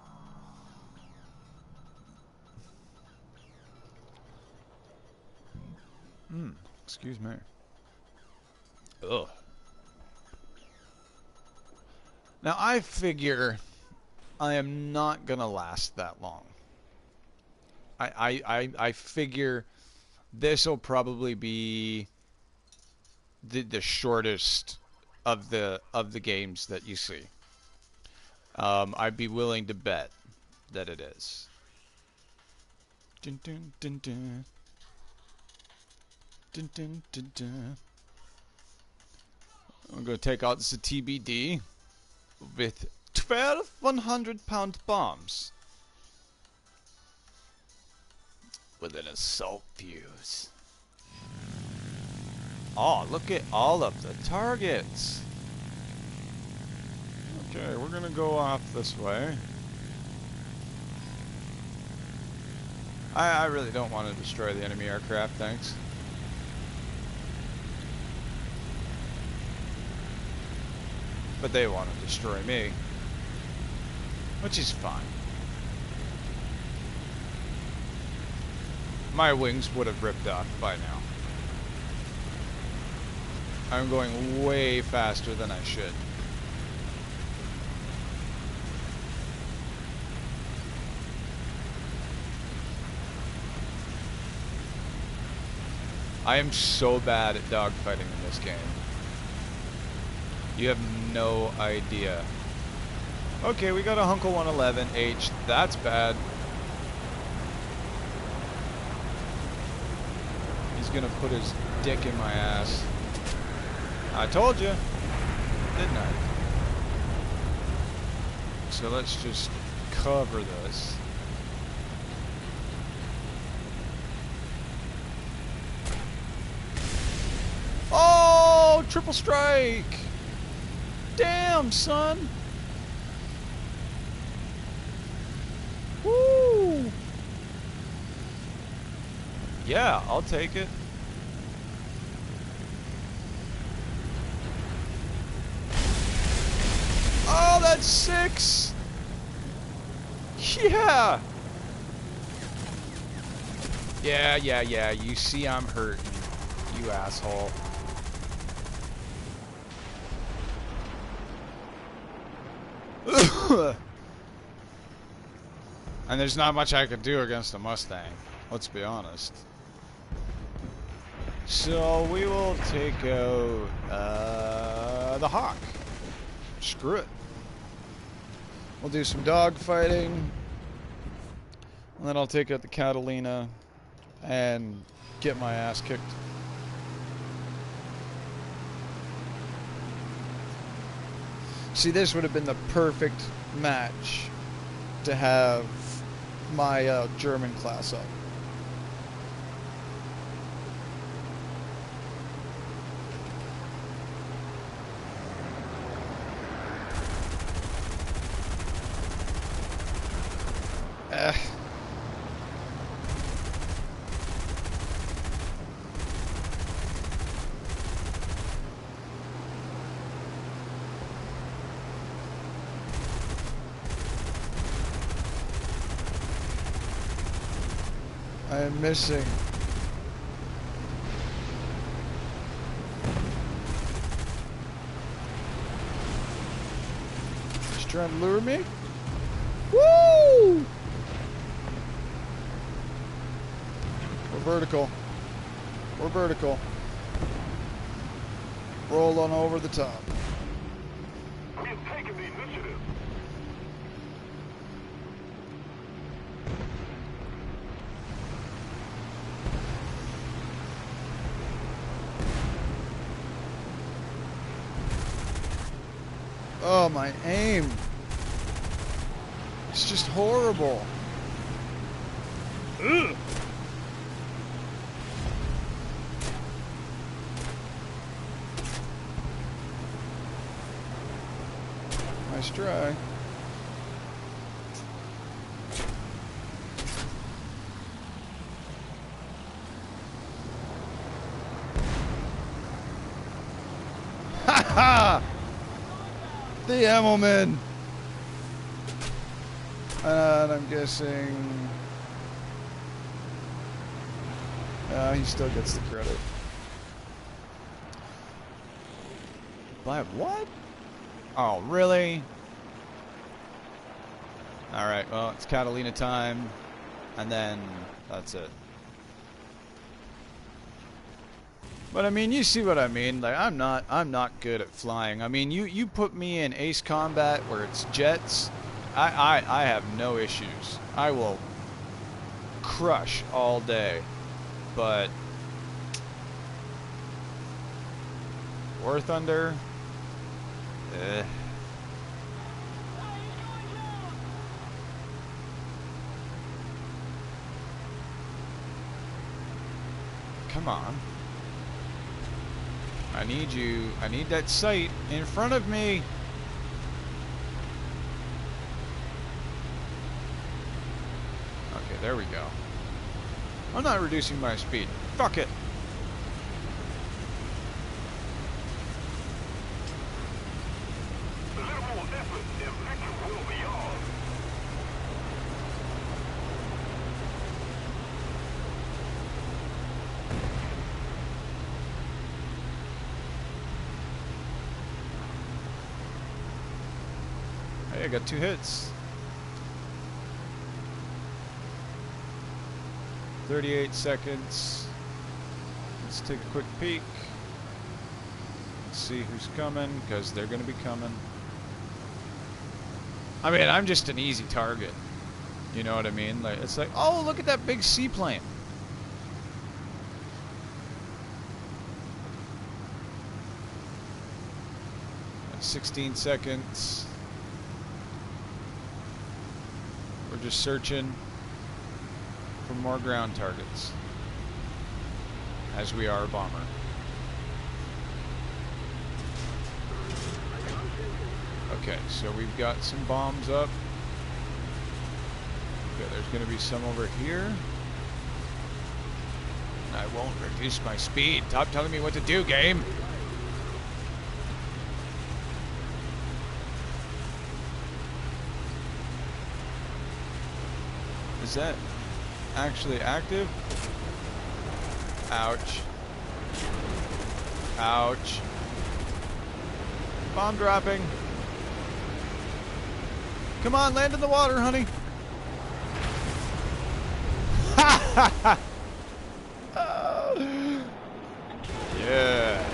Excuse me. Ugh. Now, I figure I am not gonna last that long. I figure this will probably be the shortest of the games that you see. I'd be willing to bet that it is. Dun, dun, dun, dun. Dun, dun, dun, dun. I'm going to take out the TBD with 12 100-pound bombs with an assault fuse. Oh, look at all of the targets. Okay, we're going to go off this way. I really don't want to destroy the enemy aircraft, thanks. But they want to destroy me, which is fine. My wings would have ripped off by now. I'm going way faster than I should. I am so bad at dogfighting in this game. You have no idea. Okay, we got a Hunkel 111H. That's bad. He's gonna put his dick in my ass. I told you, didn't I? So let's just cover this. Oh, triple strike! Damn, son! Woo! Yeah, I'll take it. Oh, that's 6! Yeah! Yeah. You see I'm hurting, you asshole. And there's not much I could do against a Mustang, let's be honest. So we will take out the Hawk. Screw it. We'll do some dog fighting, and then I'll take out the Catalina and get my ass kicked. See, this would have been the perfect match to have my German class up. I am missing. He's trying to lure me. Woo! We're vertical. We're vertical. Roll on over the top. We have taken the initiative. Oh, my aim. It's just horrible. Ugh. Nice try. Ha ha! The ammo man. And I'm guessing he still gets the credit. By what? Oh, really? Alright, well, it's Catalina time. And then that's it. But I mean, you see what I mean. Like, I'm not good at flying. I mean, you put me in Ace Combat where it's jets, I have no issues. I will crush all day. But War Thunder, eh. Come on. I need you. I need that sight in front of me. Okay, there we go. I'm not reducing my speed. Fuck it. A little more effort and victory will be ours. Hey, I got 2 hits. 38 seconds. Let's take a quick peek. Let's see who's coming, because they're going to be coming. I mean, I'm just an easy target. You know what I mean? Like, it's like, oh, look at that big seaplane. At 16 seconds. We're just searching for more ground targets, as we are a bomber. Okay, so we've got some bombs up. Okay, there's going to be some over here. I won't reduce my speed. Stop telling me what to do, game. Is that actually active? Ouch. Ouch. Bomb dropping. Come on, land in the water, honey. Ha ha ha! Yeah.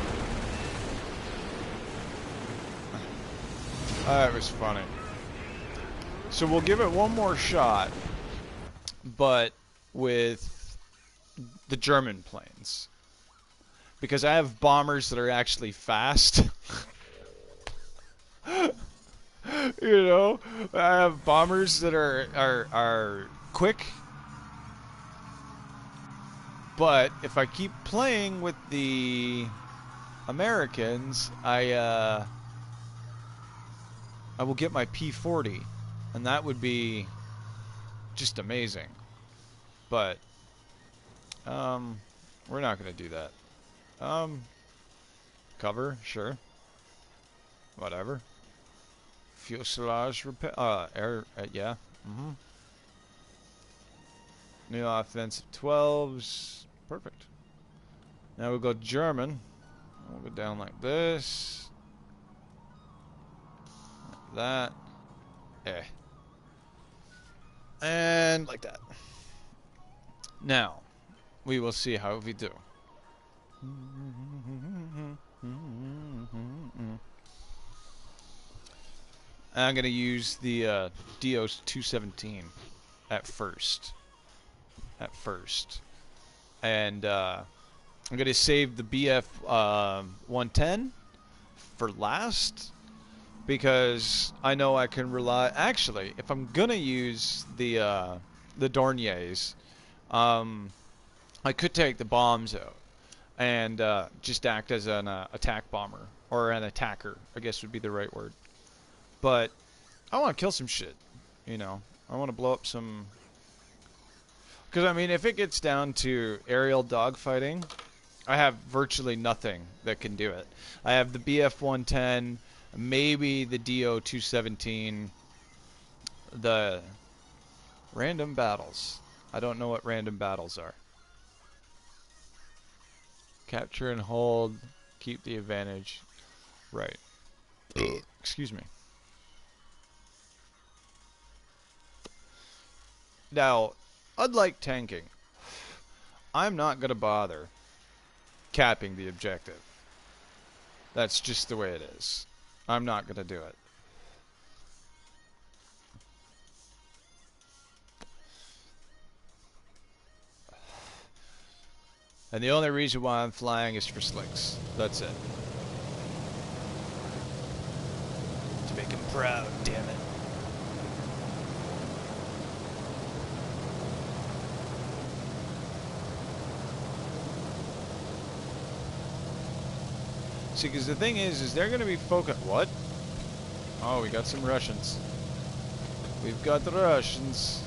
That was funny. So we'll give it one more shot, but with the German planes. Because I have bombers that are actually fast. You know, I have bombers that are quick. But if I keep playing with the Americans, I will get my P-40, and that would be just amazing. But we're not going to do that. Cover, sure. Whatever. Fuselage repair. Air. Yeah. New offensive 12s. Perfect. Now we'll go German. We'll go down like this. Like that. Eh. And like that. Now, we will see how we do. I'm going to use the DOS 217 at first. And I'm going to save the BF 110 for last, because I know I can rely. Actually, if I'm going to use the Dorniers, I could take the bombs out and just act as an attack bomber, or an attacker, I guess would be the right word. But I want to kill some shit, you know. I want to blow up some. Because, I mean, if it gets down to aerial dogfighting, I have virtually nothing that can do it. I have the BF 110, maybe the DO 217, the random battles. I don't know what random battles are. Capture and hold, keep the advantage. Right. Excuse me. Now, unlike tanking, I'm not going to bother capping the objective. That's just the way it is. I'm not going to do it. And the only reason why I'm flying is for slicks. That's it. To make him proud, damn it. See, because the thing is they're going to be focused. What? Oh, we got some Russians. We've got the Russians.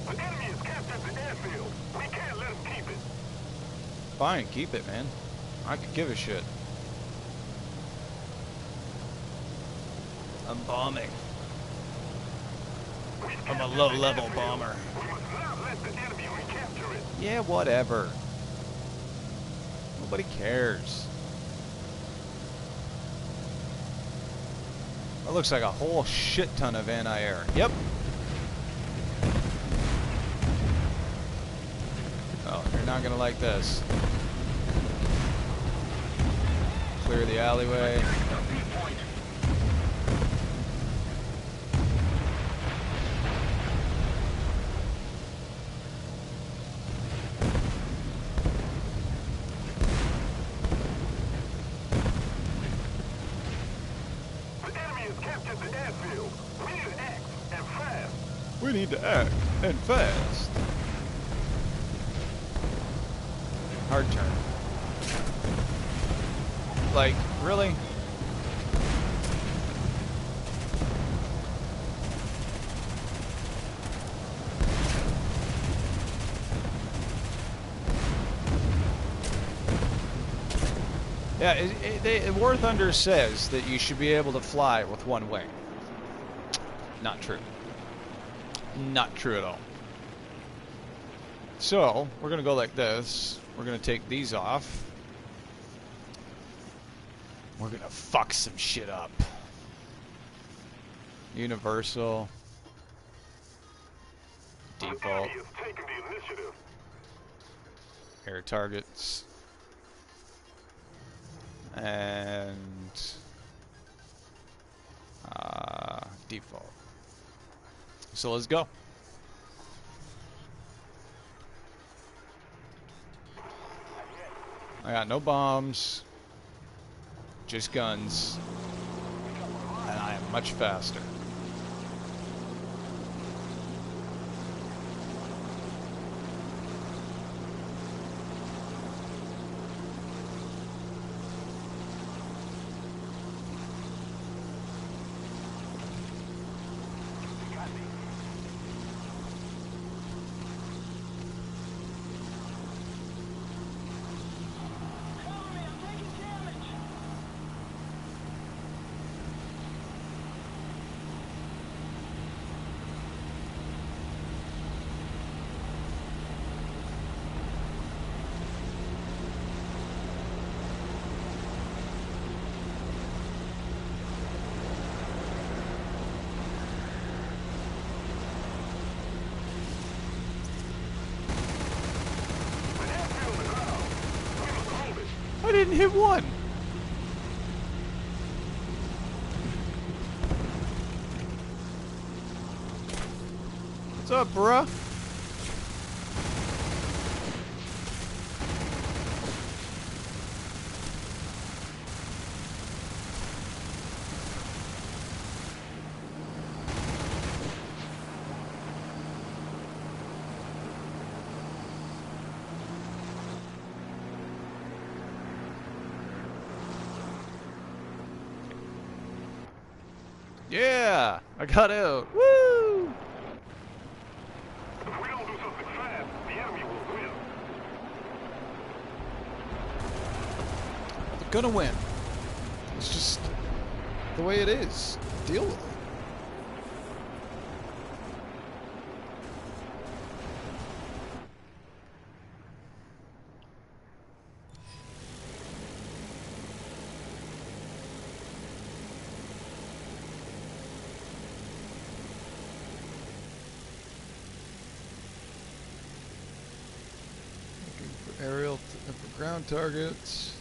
The enemy has captured the airfield. We can't let them keep it. Fine, keep it, man. I could give a shit. I'm bombing. I'm a low-level bomber. We must not let the enemy recapture it. Yeah, whatever. Nobody cares. That looks like a whole shit ton of anti-air. Yep. Oh, you're not gonna like this. Clear the alleyway. We need to act, and fast. Hard turn. Like, really? Yeah, War Thunder says that you should be able to fly with one wing. Not true. Not true at all. So, we're going to go like this. We're going to take these off. We're going to fuck some shit up. Universal. Default. Air targets. And default. So let's go. I got no bombs, just guns, and I am much faster. I didn't hit one. What's up, bruh? Yeah, I got out. Woo! If we don't do something fast, the enemy will win. They're gonna win. It's just the way it is. Deal with it. Looking for aerial, for ground targets.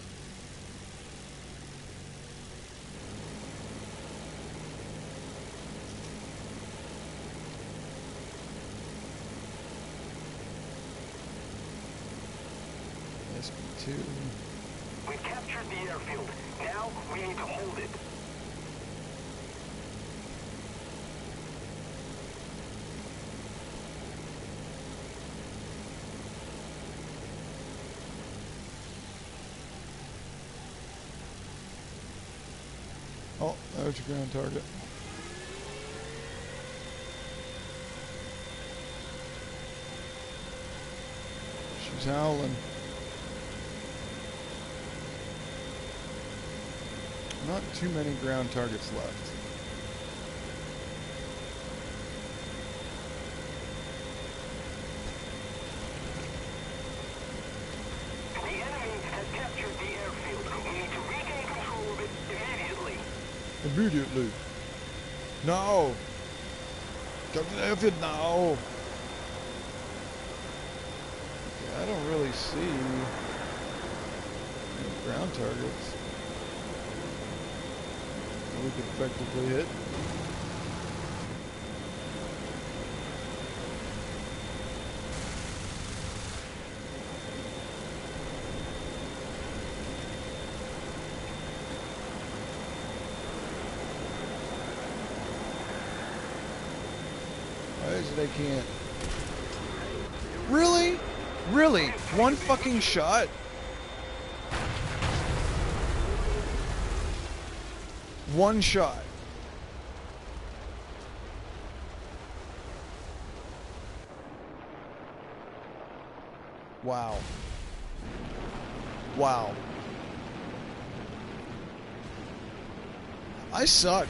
SP2. We captured the airfield. Now we need to hold it. Oh, there's your ground target. She's howling. Not too many ground targets left. The enemy has captured the airfield. We need to regain control of it immediately. Immediately. No. Captain Airfield, no. Okay, I don't really see any ground targets that we could effectively hit. Why is it I can't? Really? Really? One fucking shot? One shot. Wow. Wow. I suck.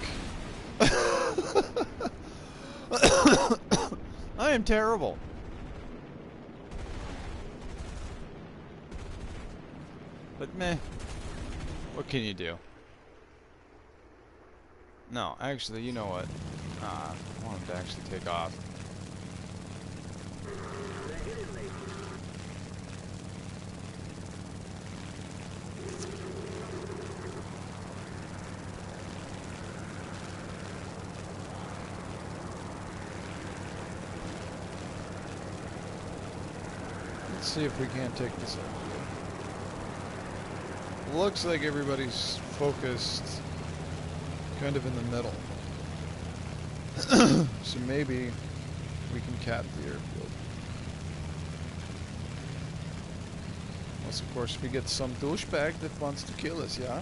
I am terrible. But meh. What can you do? No, actually, you know what? I want him to actually take off. Let's see if we can't take this out. Looks like everybody's focused kind of in the middle. So maybe we can cap the airfield. Unless, of course, we get some douchebag that wants to kill us, yeah?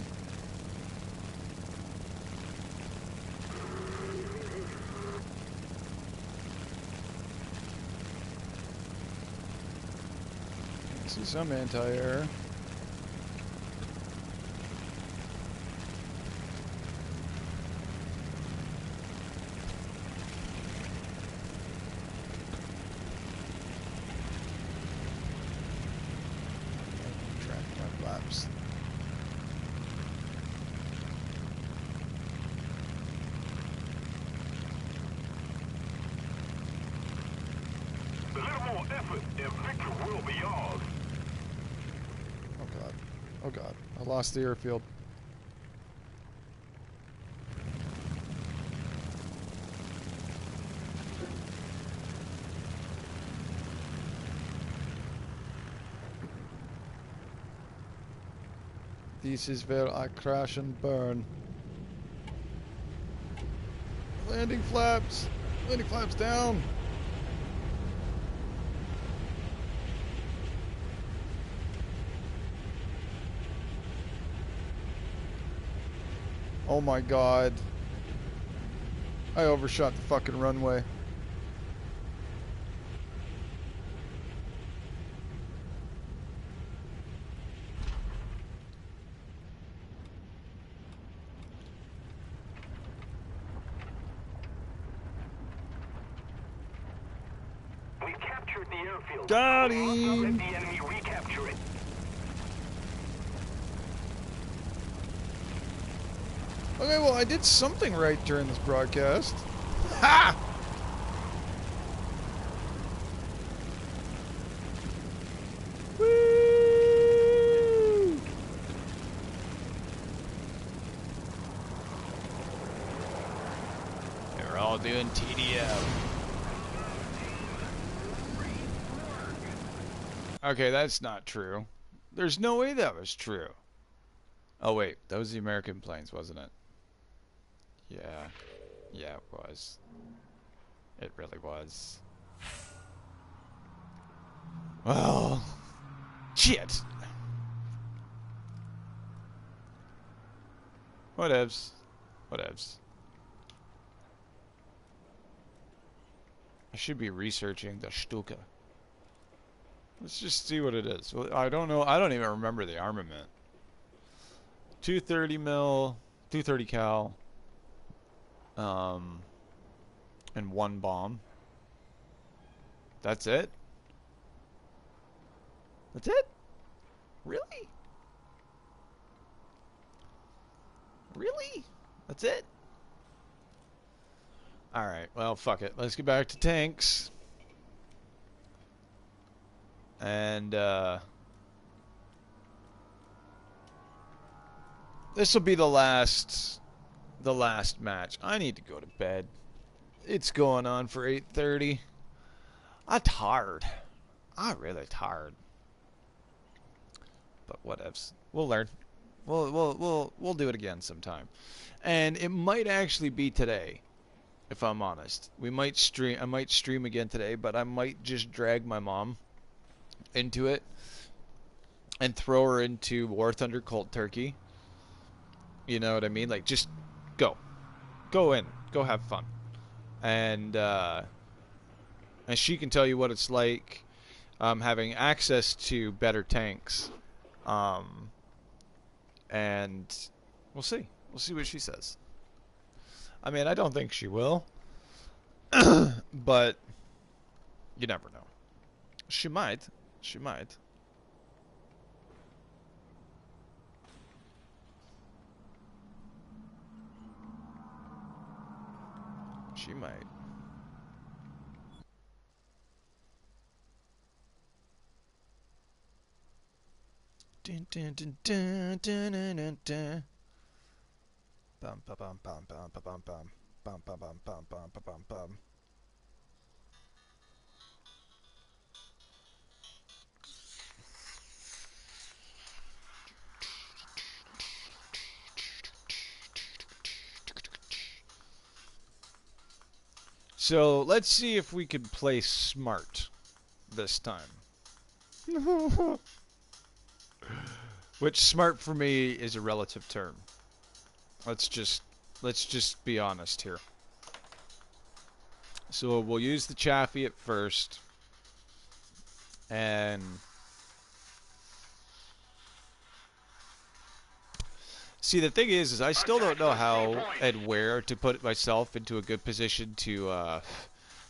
I see some anti-air. Flaps. A little more effort and victory will be ours. Oh god. Oh god, I lost the airfield. This is where I crash and burn. Landing flaps! Landing flaps down! Oh my god. I overshot the fucking runway. We've captured the airfield. Got We must not let him! the enemy recapture it. Okay, well, I did something right during this broadcast. Ha! Woo! They're all doing TDM. Okay, that's not true. There's no way that was true. Oh, wait. That was the American planes, wasn't it? Yeah. Yeah, it was. It really was. Well... Shit! Whatevs. Whatevs. I should be researching the Stuka. Let's just see what it is. Well, I don't know. I don't even remember the armament. 230 mil, 230 cal, and one bomb. That's it? That's it? Really? Really? That's it? Alright, well, fuck it. Let's get back to tanks. And, this will be the last match. I need to go to bed. It's going on for 8:30. I'm tired. I'm really tired. But whatevs. We'll learn. We'll do it again sometime. And it might actually be today, if I'm honest. We might stream. I might stream again today, but I might just drag my mom into it and throw her into War Thunder Cold Turkey. You know what I mean? Like, just go in, go have fun, and she can tell you what it's like having access to better tanks, and we'll see what she says. I mean, I don't think she will, but you never know. She might. She might. She might. Dun, dun, dun, dun, dun, dun, dun, dun. Bum, bum, bum, bum, bum, bum, bum, bum, bum, bum, bum, bum, bum, bum. So let's see if we can play smart this time. Which smart for me is a relative term. Let's just be honest here. So we'll use the Chaffee at first, and see, the thing is I still don't know how and where to put myself into a good position to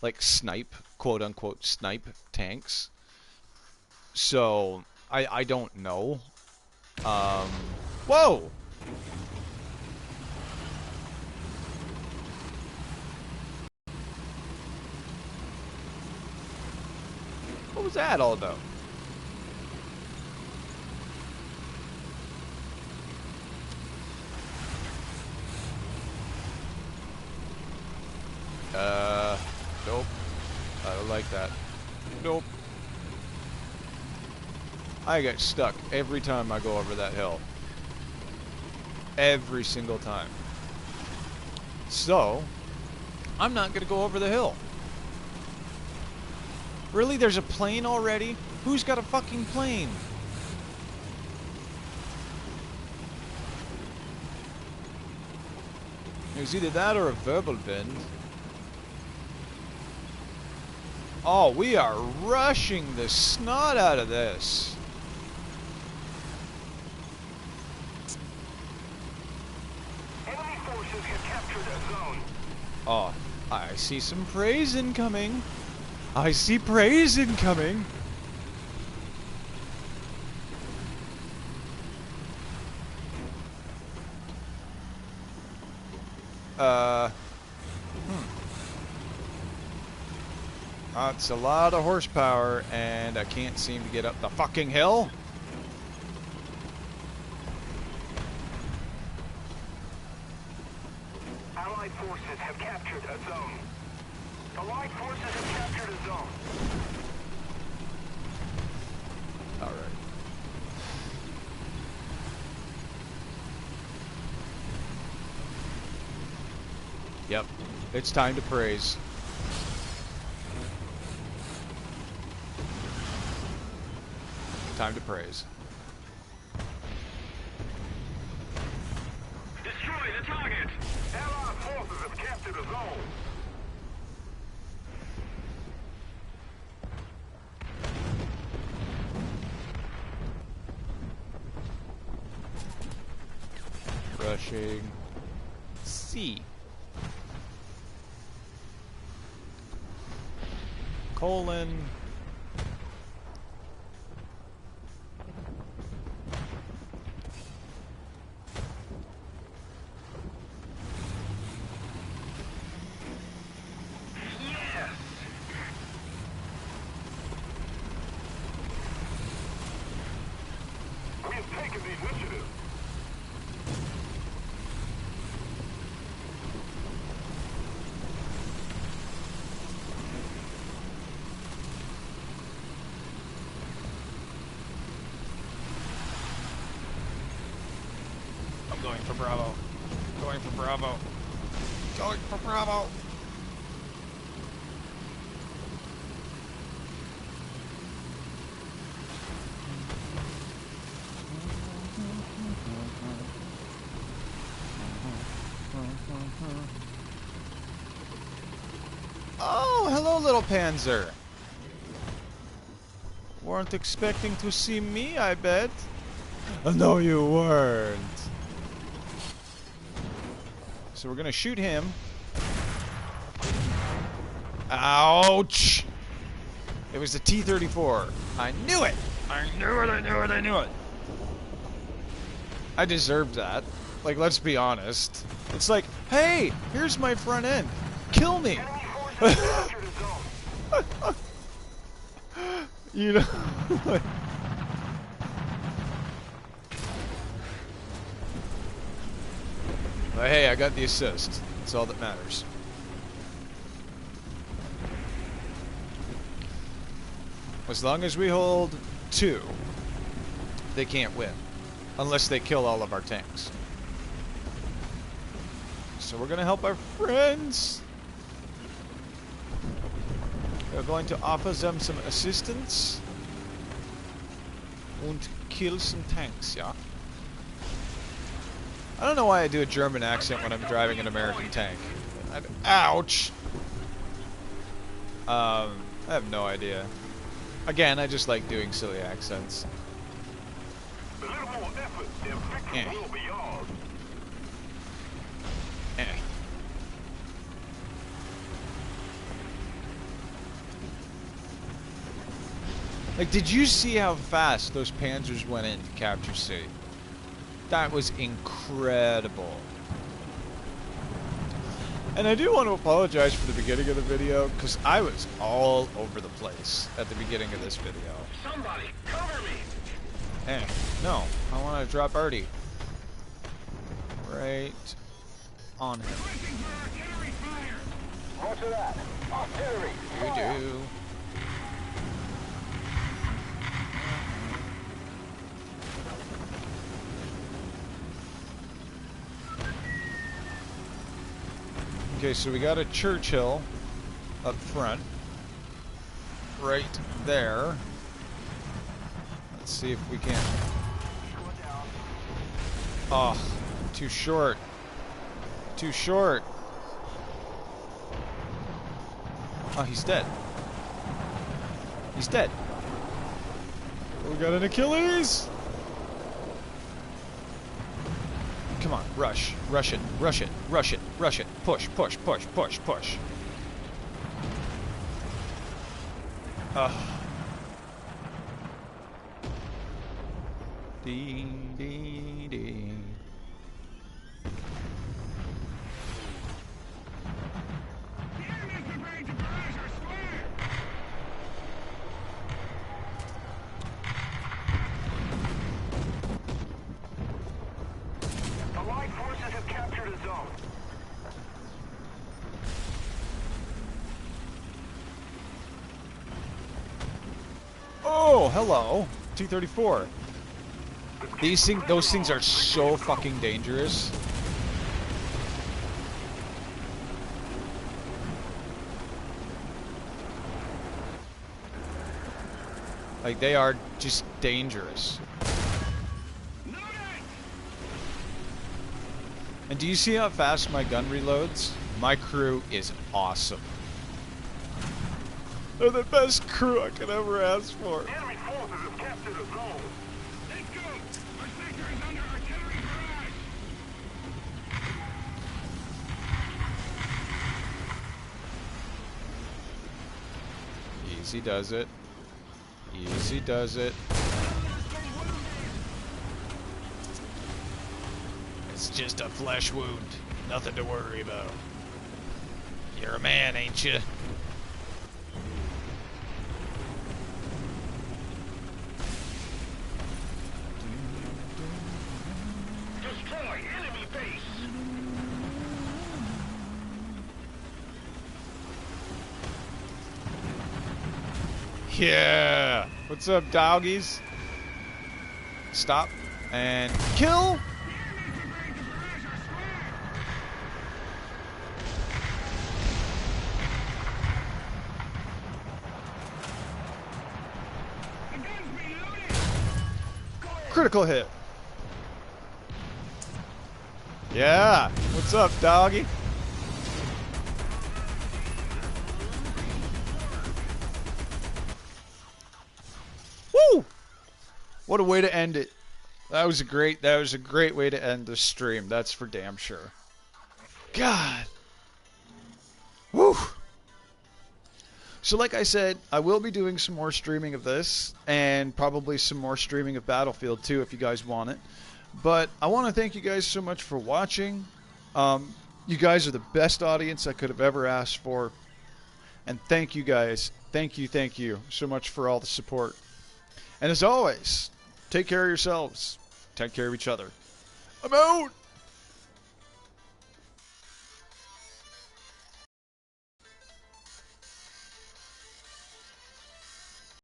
like snipe, quote unquote snipe tanks. So I don't know. Whoa! What was that all about? like that. Nope. I get stuck every time I go over that hill. Every single time. So, I'm not gonna go over the hill. Really? There's a plane already? Who's got a fucking plane? It was either that or a verbal bend. Oh, we are rushing the snot out of this. Enemy forces have captured a zone. Oh, I see some praise incoming. I see praise incoming. That's a lot of horsepower, and I can't seem to get up the fucking hill. Allied forces have captured a zone. Allied forces have captured a zone. All right. Yep, it's time to praise. Time to praise. Destroy the target! Allied forces have captured a zone. Rushing C. Colon. Yes! We have taken the initiative. I'm going for Bravo. Going for Bravo. Going for Bravo. Oh, hello, little Panzer. Weren't expecting to see me, I bet. No, you weren't. So we're gonna shoot him. Ouch! It was the T-34. I knew it! I knew it, I knew it, I knew it! I deserved that. Like, let's be honest. It's like, hey, here's my front end. Kill me! Enemy forces have captured a zone. You know, like, but hey, I got the assist. That's all that matters. As long as we hold 2, they can't win. Unless they kill all of our tanks. So we're gonna help our friends. We're going to offer them some assistance. And kill some tanks, yeah? I don't know why I do a German accent when I'm driving an American tank. Ouch! I have no idea. Again, I just like doing silly accents. A little more effort, and victory will be ours. Eh. Like, did you see how fast those panzers went in to capture C? That was incredible. And I do want to apologize for the beginning of the video, because I was all over the place at the beginning of this video. Somebody, cover me! Eh, no, I want to drop Artie. Right on him. Bracing for artillery fire! Roger that. Artillery, You do. Okay, so we got a Churchill up front. Right there. Let's see if we can... Oh, too short. Too short. Oh, he's dead. He's dead. We got an Achilles! Come on, rush. Rush it. Rush it. Rush it. Rush it. Push, push, push, push, push. Ugh. Dee, dee, dee. The enemy is preparing to barrage our square! Allied forces have captured a zone. Oh, hello. T-34. Those things are so fucking dangerous. Like, they are just dangerous. Load it! And do you see how fast my gun reloads? My crew is awesome. They're the best crew I could ever ask for. Enemy forces have captured a zone. Let's go! Our sector is under artillery barrage! Easy does it. Easy does it. It's just a flesh wound. Nothing to worry about. You're a man, ain't you? Destroy enemy base. Yeah! What's up, doggies? Stop and kill! The gun's reloaded! Critical hit. Yeah! What's up, doggy? Woo! What a way to end it. That was a great way to end the stream. That's for damn sure. God. Woo! So like I said, I will be doing some more streaming of this and probably some more streaming of Battlefield 2 if you guys want it. But I want to thank you guys so much for watching. You guys are the best audience I could have ever asked for. And thank you guys. Thank you so much for all the support. And as always, take care of yourselves. Take care of each other. I'm out!